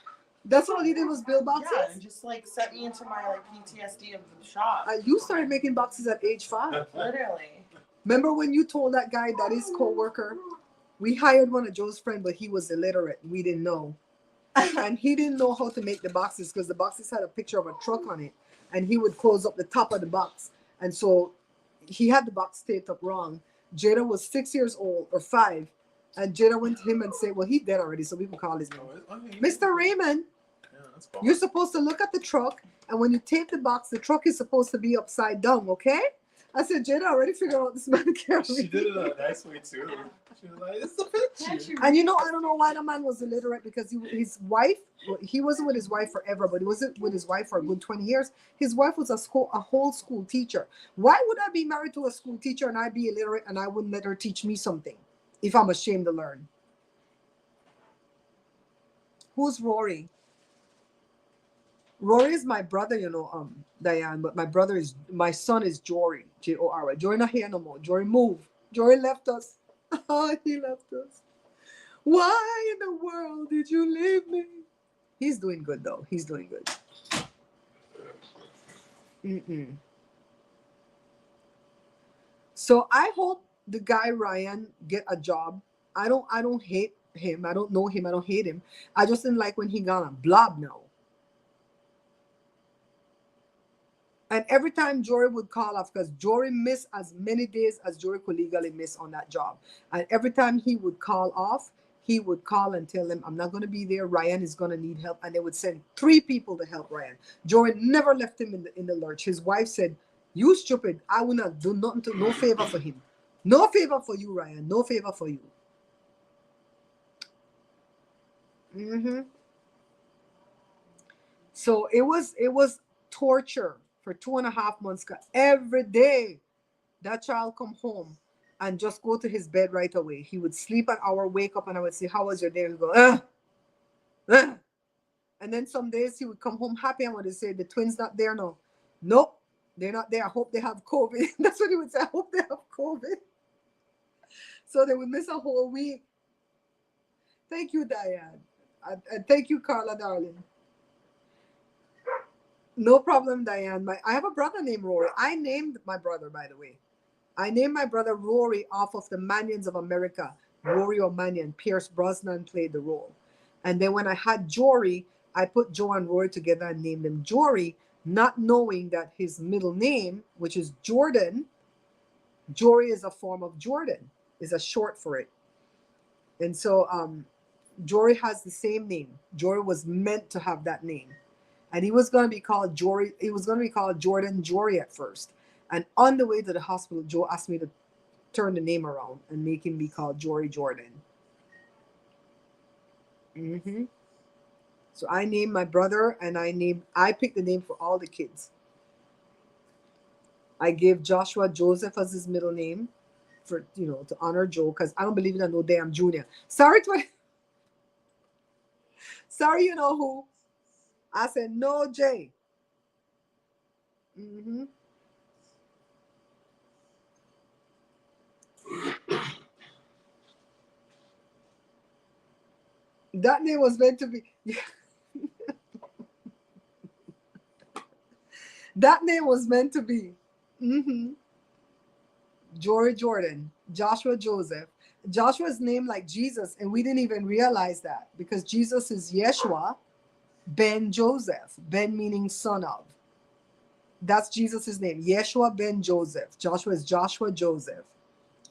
Speaker 1: That's all you did was build boxes?
Speaker 4: Yeah, and just like set me into my like PTSD of the shop.
Speaker 1: You started making boxes at age 5.
Speaker 4: Literally.
Speaker 1: Remember when you told that guy that his co-worker, we hired one of Joe's friends, but he was illiterate. We didn't know. And he didn't know how to make the boxes because the boxes had a picture of a truck on it. And he would close up the top of the box. And so he had the box taped up wrong. Jada was 6 years old or 5. And Jada went to him and said, well, he's dead already, so we can call his name. Mr. Raymond,
Speaker 3: Yeah, that's fine.
Speaker 1: you're supposed to look at the truck. And when you tape the box, the truck is supposed to be upside down, okay? I said, Jada already figured out this man can't
Speaker 3: She
Speaker 1: read.
Speaker 3: did it in a nice way too. She was like, "It's the picture."
Speaker 1: And you know, I don't know why the man was illiterate because his wife, he wasn't with his wife forever, but he wasn't with his wife for a good 20 years. His wife was a whole school teacher. Why would I be married to a school teacher and I be illiterate and I wouldn't let her teach me something if I'm ashamed to learn? Who's Rory? Rory is my brother, you know, Diane, but my son is Jory, Jory. Jory not here no more. Jory moved. Jory left us. Oh, he left us. Why in the world did you leave me? He's doing good though. He's doing good. So I hope the guy Ryan get a job. I don't hate him. I don't know him. I don't hate him. I just didn't like when he got a blob now. And every time Jory would call off, because Jory missed as many days as Jory could legally miss on that job. And every time he would call off, he would call and tell them, I'm not going to be there. Ryan is going to need help. And they would send 3 people to help Ryan. Jory never left him in the lurch. His wife said, you stupid. I will not do nothing to, no favor for him. No favor for you, Ryan. No favor for you. So it was torture for 2.5 months. Every day that child come home and just go to his bed right away. He would sleep an hour, wake up, and I would say, how was your day? He would go, And then some days he would come home happy and would say, the twins not there now. Nope, they're not there. I hope they have COVID. That's what he would say. I hope they have COVID. So they would miss a whole week. Thank you, Diane. And thank you, Carla, darling. No problem, Diane. I have a brother named Rory. I named my brother, by the way. I named my brother Rory off of the Manions of America. Rory O'Manion. Pierce Brosnan played the role. And then when I had Jory, I put Joe and Rory together and named him Jory, not knowing that his middle name, which is Jordan, Jory is a form of Jordan, is a short for it. And so Jory has the same name. Jory was meant to have that name. And he was going to be called Jory. He was going to be called Jordan Jory at first. And on the way to the hospital, Joe asked me to turn the name around and make him be called Jory Jordan. So I named my brother, and I picked the name for all the kids. I gave Joshua Joseph as his middle name for, to honor Joe, because I don't believe in no damn junior. Sorry, you know who. I said, no, Jay. That name was meant to be. That name was meant to be. Jory Jordan, Joshua Joseph. Joshua's name like Jesus, and we didn't even realize that because Jesus is Yeshua ben Joseph. Ben meaning son of. That's Jesus' name. Yeshua ben Joseph. Joshua is Joshua Joseph.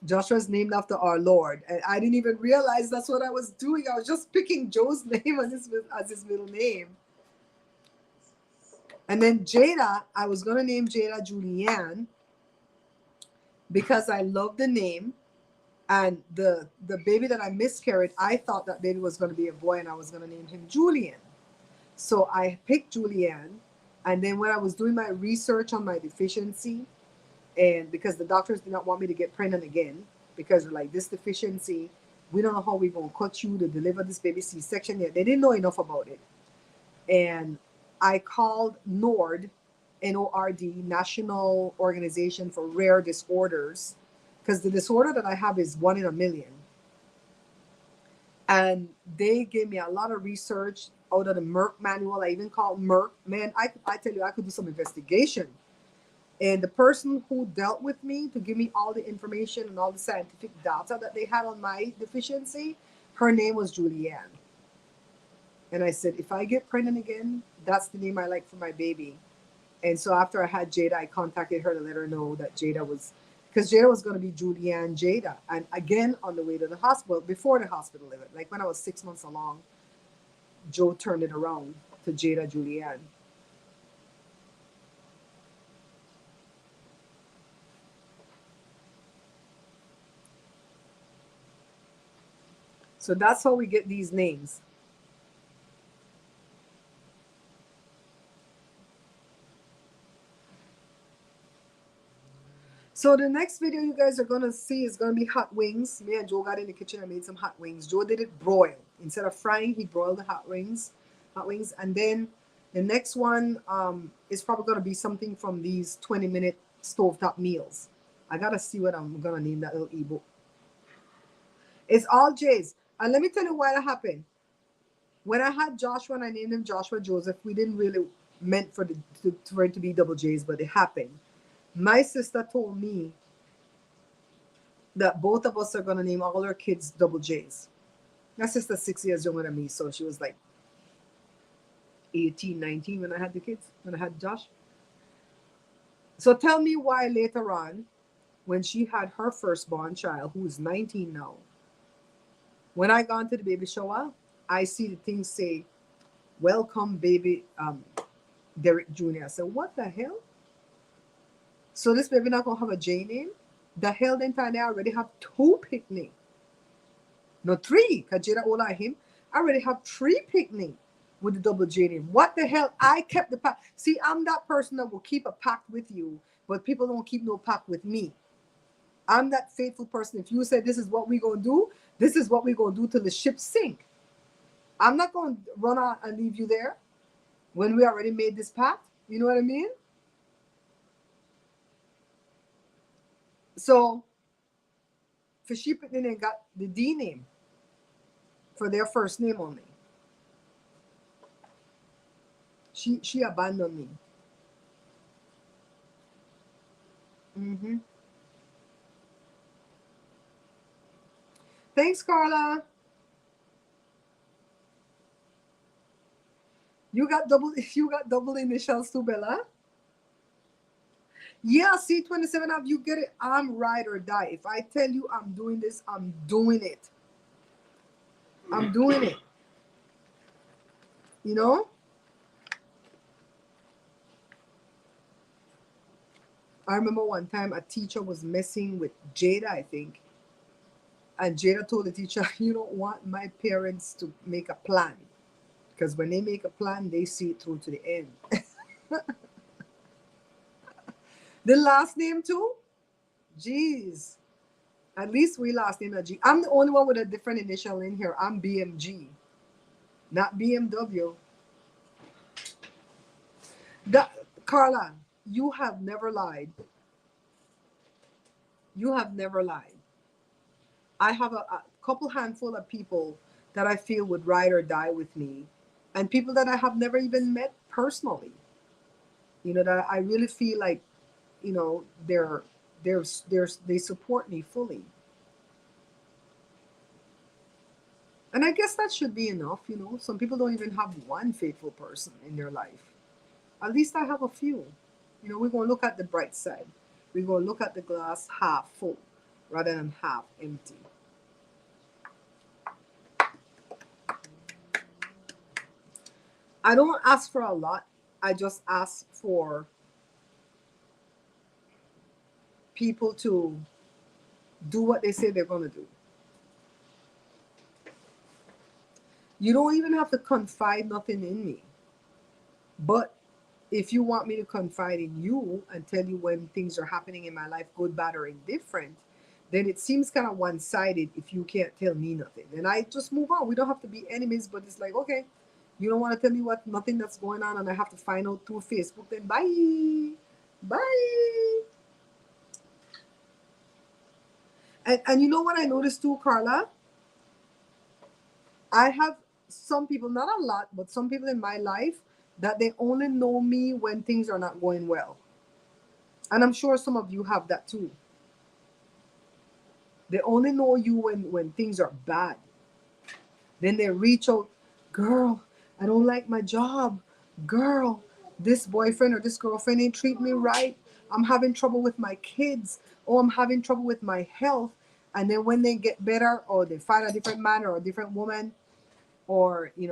Speaker 1: Joshua is named after our Lord. And I didn't even realize that's what I was doing. I was just picking Joe's name as his middle name. And then Jada, I was going to name Jada Julianne because I love the name. And the baby that I miscarried, I thought that baby was going to be a boy, and I was going to name him Julian. So I picked Julian, and then when I was doing my research on my deficiency, and because the doctors did not want me to get pregnant again, because they're like, this deficiency, we don't know how we're going to cut you to deliver this baby C-section yet. They didn't know enough about it. And I called NORD, NORD, National Organization for Rare Disorders, because the disorder that I have is 1 in a million. And they gave me a lot of research out of the Merck manual. I even called Merck. Man, I tell you, I could do some investigation. And the person who dealt with me to give me all the information and all the scientific data that they had on my deficiency, her name was Julianne. And I said, if I get pregnant again, that's the name I like for my baby. And so after I had Jada, I contacted her to let her know that Jada was, because Jada was going to be Julianne Jada. And again, on the way to the hospital, before the hospital visit, like when I was 6 months along, Joe turned it around to Jada Julianne. So that's how we get these names. So the next video you guys are gonna see is gonna be hot wings. Me and Joe got in the kitchen and made some hot wings. Joe did it broil. Instead of frying, he broiled the hot wings. And then the next one is probably gonna be something from these 20-minute stovetop meals. I gotta see what I'm gonna name that little ebook. It's all J's. And let me tell you why that happened. When I had Joshua and I named him Joshua Joseph, we didn't really meant for it to be double J's, but it happened. My sister told me that both of us are going to name all our kids double J's. My sister's 6 years younger than me, so she was like 18, 19 when I had the kids, when I had Josh. So tell me why later on, when she had her firstborn child, who is 19 now, when I gone to the baby shower, I see the thing say, welcome baby Derek Jr. I said, what the hell? So this baby not going to have a J name? The hell then I already have 2 picnic. No, 3, because Jada older him. I already have 3 picnic with the double J name. What the hell? I kept the pact. See, I'm that person that will keep a pact with you, but people don't keep no pact with me. I'm that faithful person. If you say this is what we're going to do, this is what we're going to do till the ship sink. I'm not going to run out and leave you there when we already made this pact. You know what I mean? So, for she picnic and got the D name for their first name only. She abandoned me. Mm-hmm. Thanks, Carla. You got double initials too, Bella. Yeah, C27 of you get it. I'm ride or die. If I tell you I'm doing this, I'm doing it. I'm doing it. You know? I remember one time a teacher was messing with Jada, I think. And Jada told the teacher, you don't want my parents to make a plan. Because when they make a plan, they see it through to the end. The last name too? Jeez. At least we last name a G. I'm the only one with a different initial in here. I'm BMG, not BMW. Carla, you have never lied. You have never lied. I have a couple handful of people that I feel would ride or die with me, and people that I have never even met personally. You know, that I really feel like, you know, they support me fully. And I guess that should be enough, you know. Some people don't even have one faithful person in their life. At least I have a few. You know, we're going to look at the bright side. We're going to look at the glass half full rather than half empty. I don't ask for a lot. I just ask for people to do what they say they're gonna do. You don't even have to confide nothing in me. But if you want me to confide in you and tell you when things are happening in my life, good, bad, or indifferent, then it seems kind of one-sided if you can't tell me nothing. And I just move on. We don't have to be enemies, but it's like, okay, you don't want to tell me what nothing that's going on and I have to find out through Facebook, then bye. Bye. And you know what I noticed too, Carla? I have some people, not a lot, but some people in my life that they only know me when things are not going well. And I'm sure some of you have that too. They only know you when things are bad. Then they reach out, girl, I don't like my job. Girl, this boyfriend or this girlfriend ain't treat me right. I'm having trouble with my kids. Oh, I'm having trouble with my health. And then when they get better or they find a different man or a different woman, or they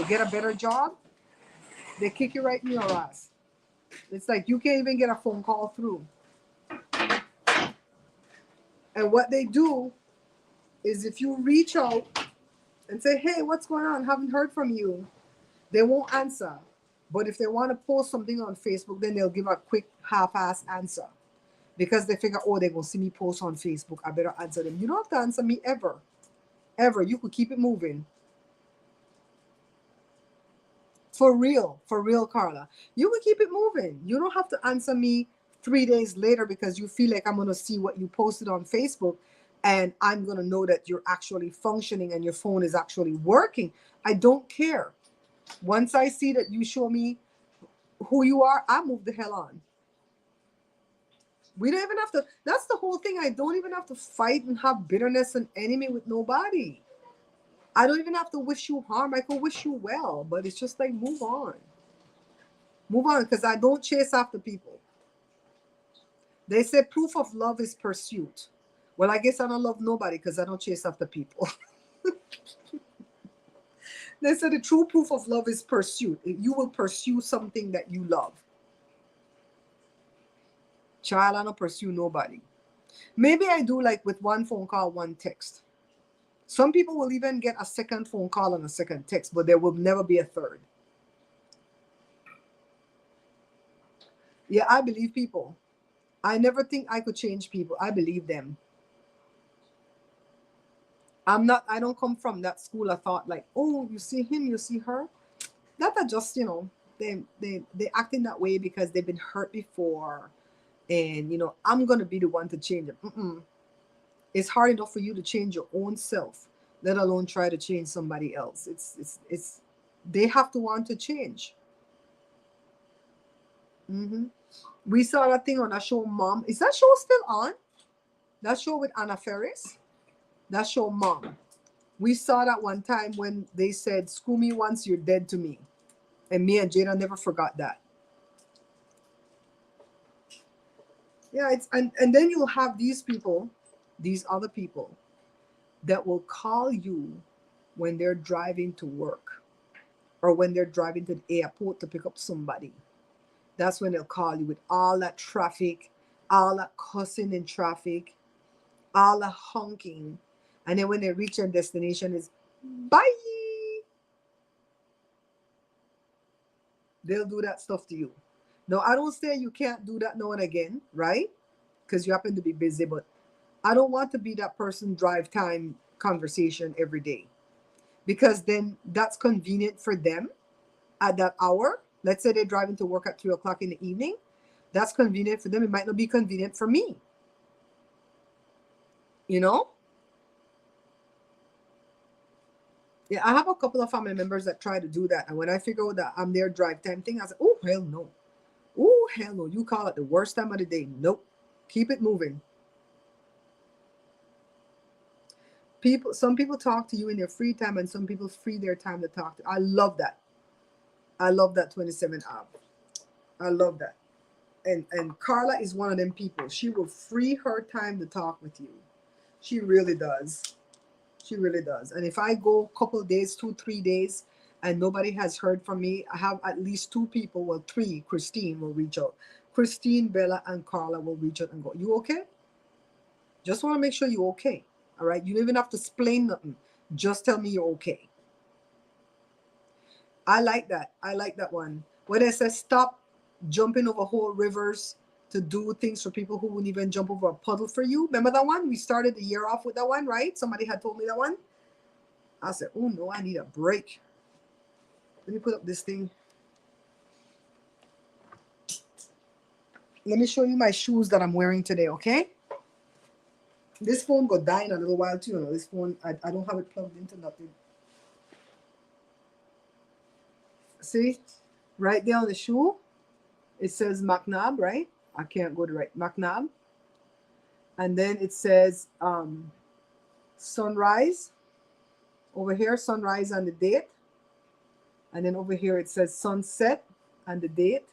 Speaker 1: get a better job, they kick you right in your ass. It's like you can't even get a phone call through. And what they do is if you reach out and say, hey, what's going on? Haven't heard from you. They won't answer. But if they want to post something on Facebook, then they'll give a quick half-ass answer. Because they figure, oh, they're going to see me post on Facebook. I better answer them. You don't have to answer me ever. Ever. You could keep it moving. For real, Carla. You can keep it moving. You don't have to answer me 3 days later because you feel like I'm going to see what you posted on Facebook and I'm going to know that you're actually functioning and your phone is actually working. I don't care. Once I see that you show me who you are, I move the hell on. We don't even have to, that's the whole thing. I don't even have to fight and have bitterness and enemy with nobody. I don't even have to wish you harm. I can wish you well, but it's just like move on. Move on, because I don't chase after people. They say proof of love is pursuit. Well, I guess I don't love nobody because I don't chase after people. They say the true proof of love is pursuit. You will pursue something that you love. Child, I don't pursue nobody. Maybe I do like with one phone call, one text. Some people will even get a second phone call and a second text, but there will never be a third. Yeah, I believe people. I never think I could change people. I believe them. I don't come from that school of thought like, oh, you see him, you see her. That are just, they acting that way because they've been hurt before. And, I'm going to be the one to change it. It's hard enough for you to change your own self, let alone try to change somebody else. It's they have to want to change. We saw that thing on that show, Mom. Is that show still on? That show with Anna Ferris? That show, Mom. We saw that one time when they said, screw me once, you're dead to me. And me and Jada never forgot that. Yeah, and then you'll have these people, these other people, that will call you when they're driving to work or when they're driving to the airport to pick up somebody. That's when they'll call you with all that traffic, all that cussing in traffic, all the honking. And then when they reach their destination, is bye. They'll do that stuff to you. Now, I don't say you can't do that now and again, right? Because you happen to be busy, but I don't want to be that person drive time conversation every day. Because then that's convenient for them at that hour. Let's say they're driving to work at 3 o'clock in the evening. That's convenient for them. It might not be convenient for me. Yeah, I have a couple of family members that try to do that. And when I figure out that I'm their drive time thing, I say, oh, hell no. Oh, hell no. You call it the worst time of the day. Nope. Keep it moving. Some people talk to you in their free time and some people free their time to talk to. I love that. I love that 27 app. I love that. And Carla is one of them people. She will free her time to talk with you. She really does. She really does. And if I go a couple of days, 2-3 days, and nobody has heard from me, I have at least 2 people, well, 3, Christine will reach out. Christine, Bella, and Carla will reach out and go, you okay? Just want to make sure you're okay. All right. You don't even have to explain nothing. Just tell me you're okay. I like that. I like that one. When it says stop jumping over whole rivers to do things for people who wouldn't even jump over a puddle for you. Remember that one? We started the year off with that one, right? Somebody had told me that one. I said, oh no, I need a break. Let me put up this thing. Let me show you my shoes that I'm wearing today, okay? This phone got die in a little while too. You know, this phone, I don't have it plugged into nothing. See? Right there on the shoe, it says McNabb, right? I can't go to right. McNabb. And then it says sunrise. Over here, sunrise and the date. And then over here, it says sunset and the date.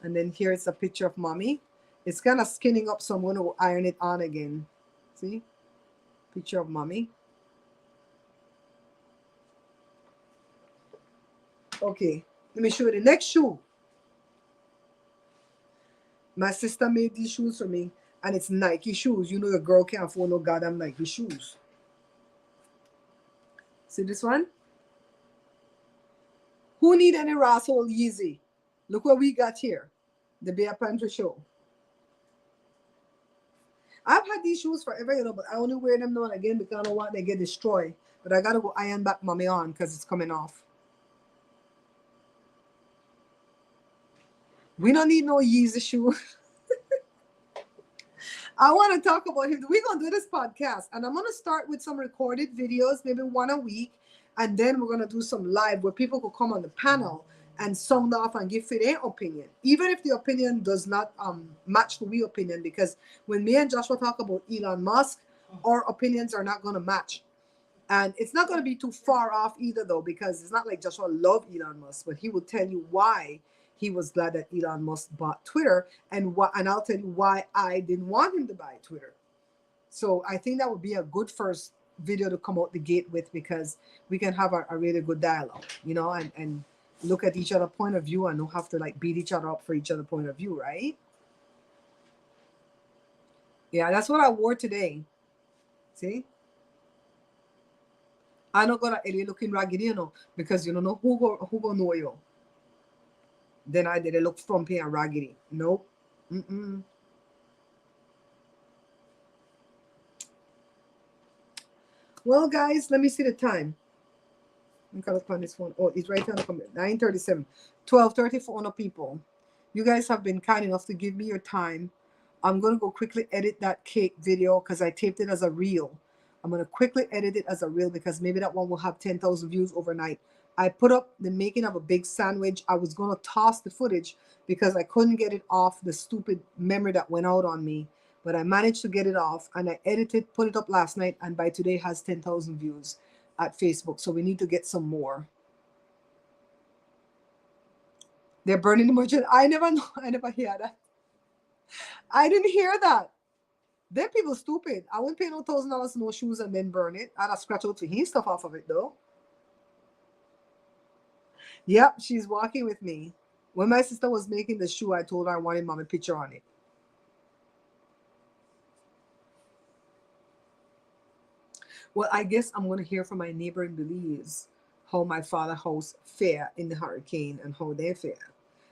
Speaker 1: And then here it's a picture of mommy. It's kind of skinning up, so I'm going to iron it on again. See? Picture of mommy. Okay, let me show you the next shoe. My sister made these shoes for me, and it's Nike shoes. You know your girl can't afford no goddamn Nike shoes. See this one? Who need any rascal Yeezy? Look what we got here. The Bear Pantry Show. I've had these shoes forever, you know, but I only wear them now and again because I don't want they get destroyed. But I gotta go iron back mommy on because it's coming off. We don't need no Yeezy shoe. I want to talk about him. We're going to do this podcast, and I'm going to start with some recorded videos, maybe one a week, and then we're going to do some live where people could come on the panel and sound off and give their opinion, even if the opinion does not match the we opinion, because when me and Joshua talk about Elon Musk, our opinions are not going to match. And it's not going to be too far off either, though, because it's not like Joshua loved Elon Musk, but he will tell you why he was glad that Elon Musk bought Twitter, and I'll tell you why I didn't want him to buy Twitter. So I think that would be a good first video to come out the gate with, because we can have a really good dialogue, you know, and look at each other's point of view and don't have to like beat each other up for each other's point of view, right? Yeah, that's what I wore today. See? I'm not gonna Ellie looking raggedy, you know, because you don't know who go know you. Then I did it look frumpy and raggedy. Nope. Mm-mm. Well, guys, let me see the time. I'm gonna look on this phone. Oh, it's right on the comment. 9:37. 12:30 for other people. You guys have been kind enough to give me your time. I'm gonna go quickly edit that cake video because I taped it as a reel. I'm gonna quickly edit it as a reel because maybe that one will have 10,000 views overnight. I put up the making of a big sandwich. I was gonna toss the footage because I couldn't get it off the stupid memory that went out on me. But I managed to get it off, and I edited, put it up last night, and by today has 10,000 views at Facebook. So we need to get some more. They're burning the merchant. I never know. I never hear that. I didn't hear that. Them people stupid. I wouldn't pay no $1,000 no shoes and then burn it. I'd have scratch out for his stuff off of it though. Yep, she's walking with me. When my sister was making the shoe, I told her I wanted mommy picture on it. Well, I guess I'm going to hear from my neighbor in Belize how my father's house fare in the hurricane and how they fare.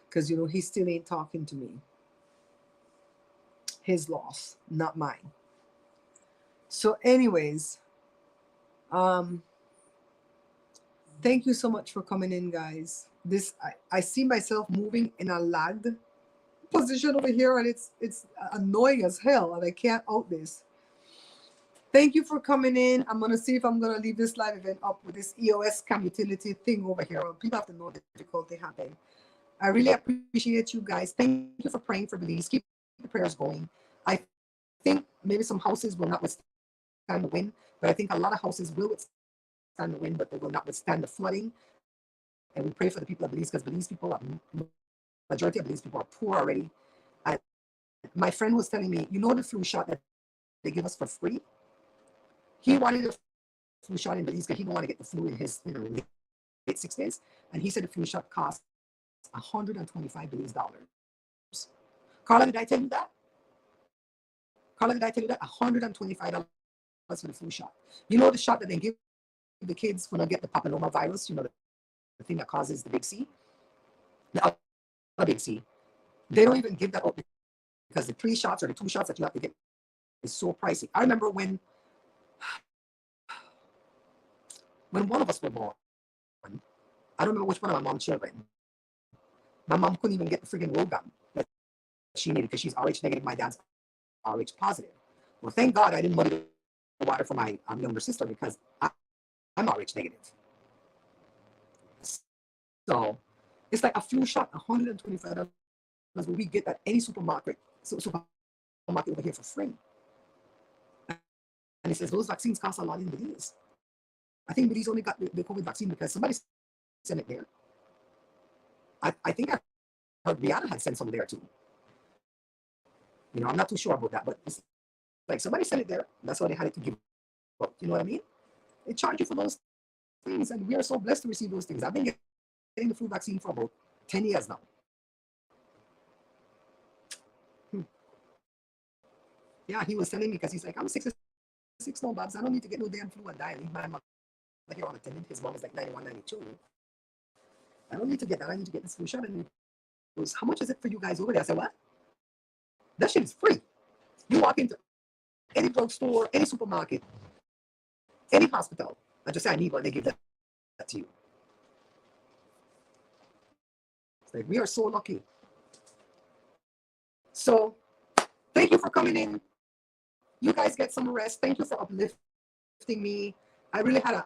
Speaker 1: Because, you know, he still ain't talking to me. His loss, not mine. So anyways, thank you so much for coming in, guys. I see myself moving in a lagged position over here, and it's annoying as hell, and I can't out this. Thank you for coming in. I'm gonna see if I'm gonna leave this live event up with this EOS cam utility thing over here. Well, people have to know the difficulty happening. I really appreciate you guys. Thank you for praying for Belize. Keep the prayers going. I think maybe some houses will not withstand the wind, but I think a lot of houses will withstand the wind, but they will not withstand the flooding. And we pray for the people of Belize, because Belize people, majority of Belize people are poor already. And my friend was telling me, you know the flu shot that they give us for free? He wanted a flu shot in Belize because he didn't want to get the flu in his late 60s. And he said the flu shot cost $125 Belize dollars. Carla, did I tell you that?
Speaker 5: Carla, did I tell you that? $125 for the flu shot. You know the shot that they give the kids when they get the papilloma virus, you know, the thing that causes the big C? The other big C. They don't even give that out because the 3 shots or the 2 shots that you have to get is so pricey. I remember when one of us were born, I don't remember which one of my mom's children. My mom couldn't even get the friggin' road gun that she needed because she's RH negative. My dad's RH positive. Well, thank God I didn't muddy the water for my younger sister because I'm RH negative. So it's like a flu shot, $125 where we get at any supermarket over here for free. And it says those vaccines cost a lot in Belize. I think Belize only got the COVID vaccine because somebody sent it there. I think I heard Rihanna had sent some there too. You know, I'm not too sure about that, but it's like somebody sent it there. That's why they had it to give out. You know what I mean? They charge you for those things, and we are so blessed to receive those things. I've been getting the flu vaccine for about 10 years now. Yeah, he was telling me because he's like, I'm 66 now, Babs. I don't need to get no damn flu and die. I leave my mother here unattended. His mom is like 91, 92. I don't need to get that. I need to get this flu shot. And he goes, how much is it for you guys over there? I said, what? That shit is free. You walk into any drugstore, any supermarket, any hospital, and just say, I need one, they give that to you. It's like, we are so lucky. So, thank you for coming in. You guys get some rest. Thank you for uplifting me. I really had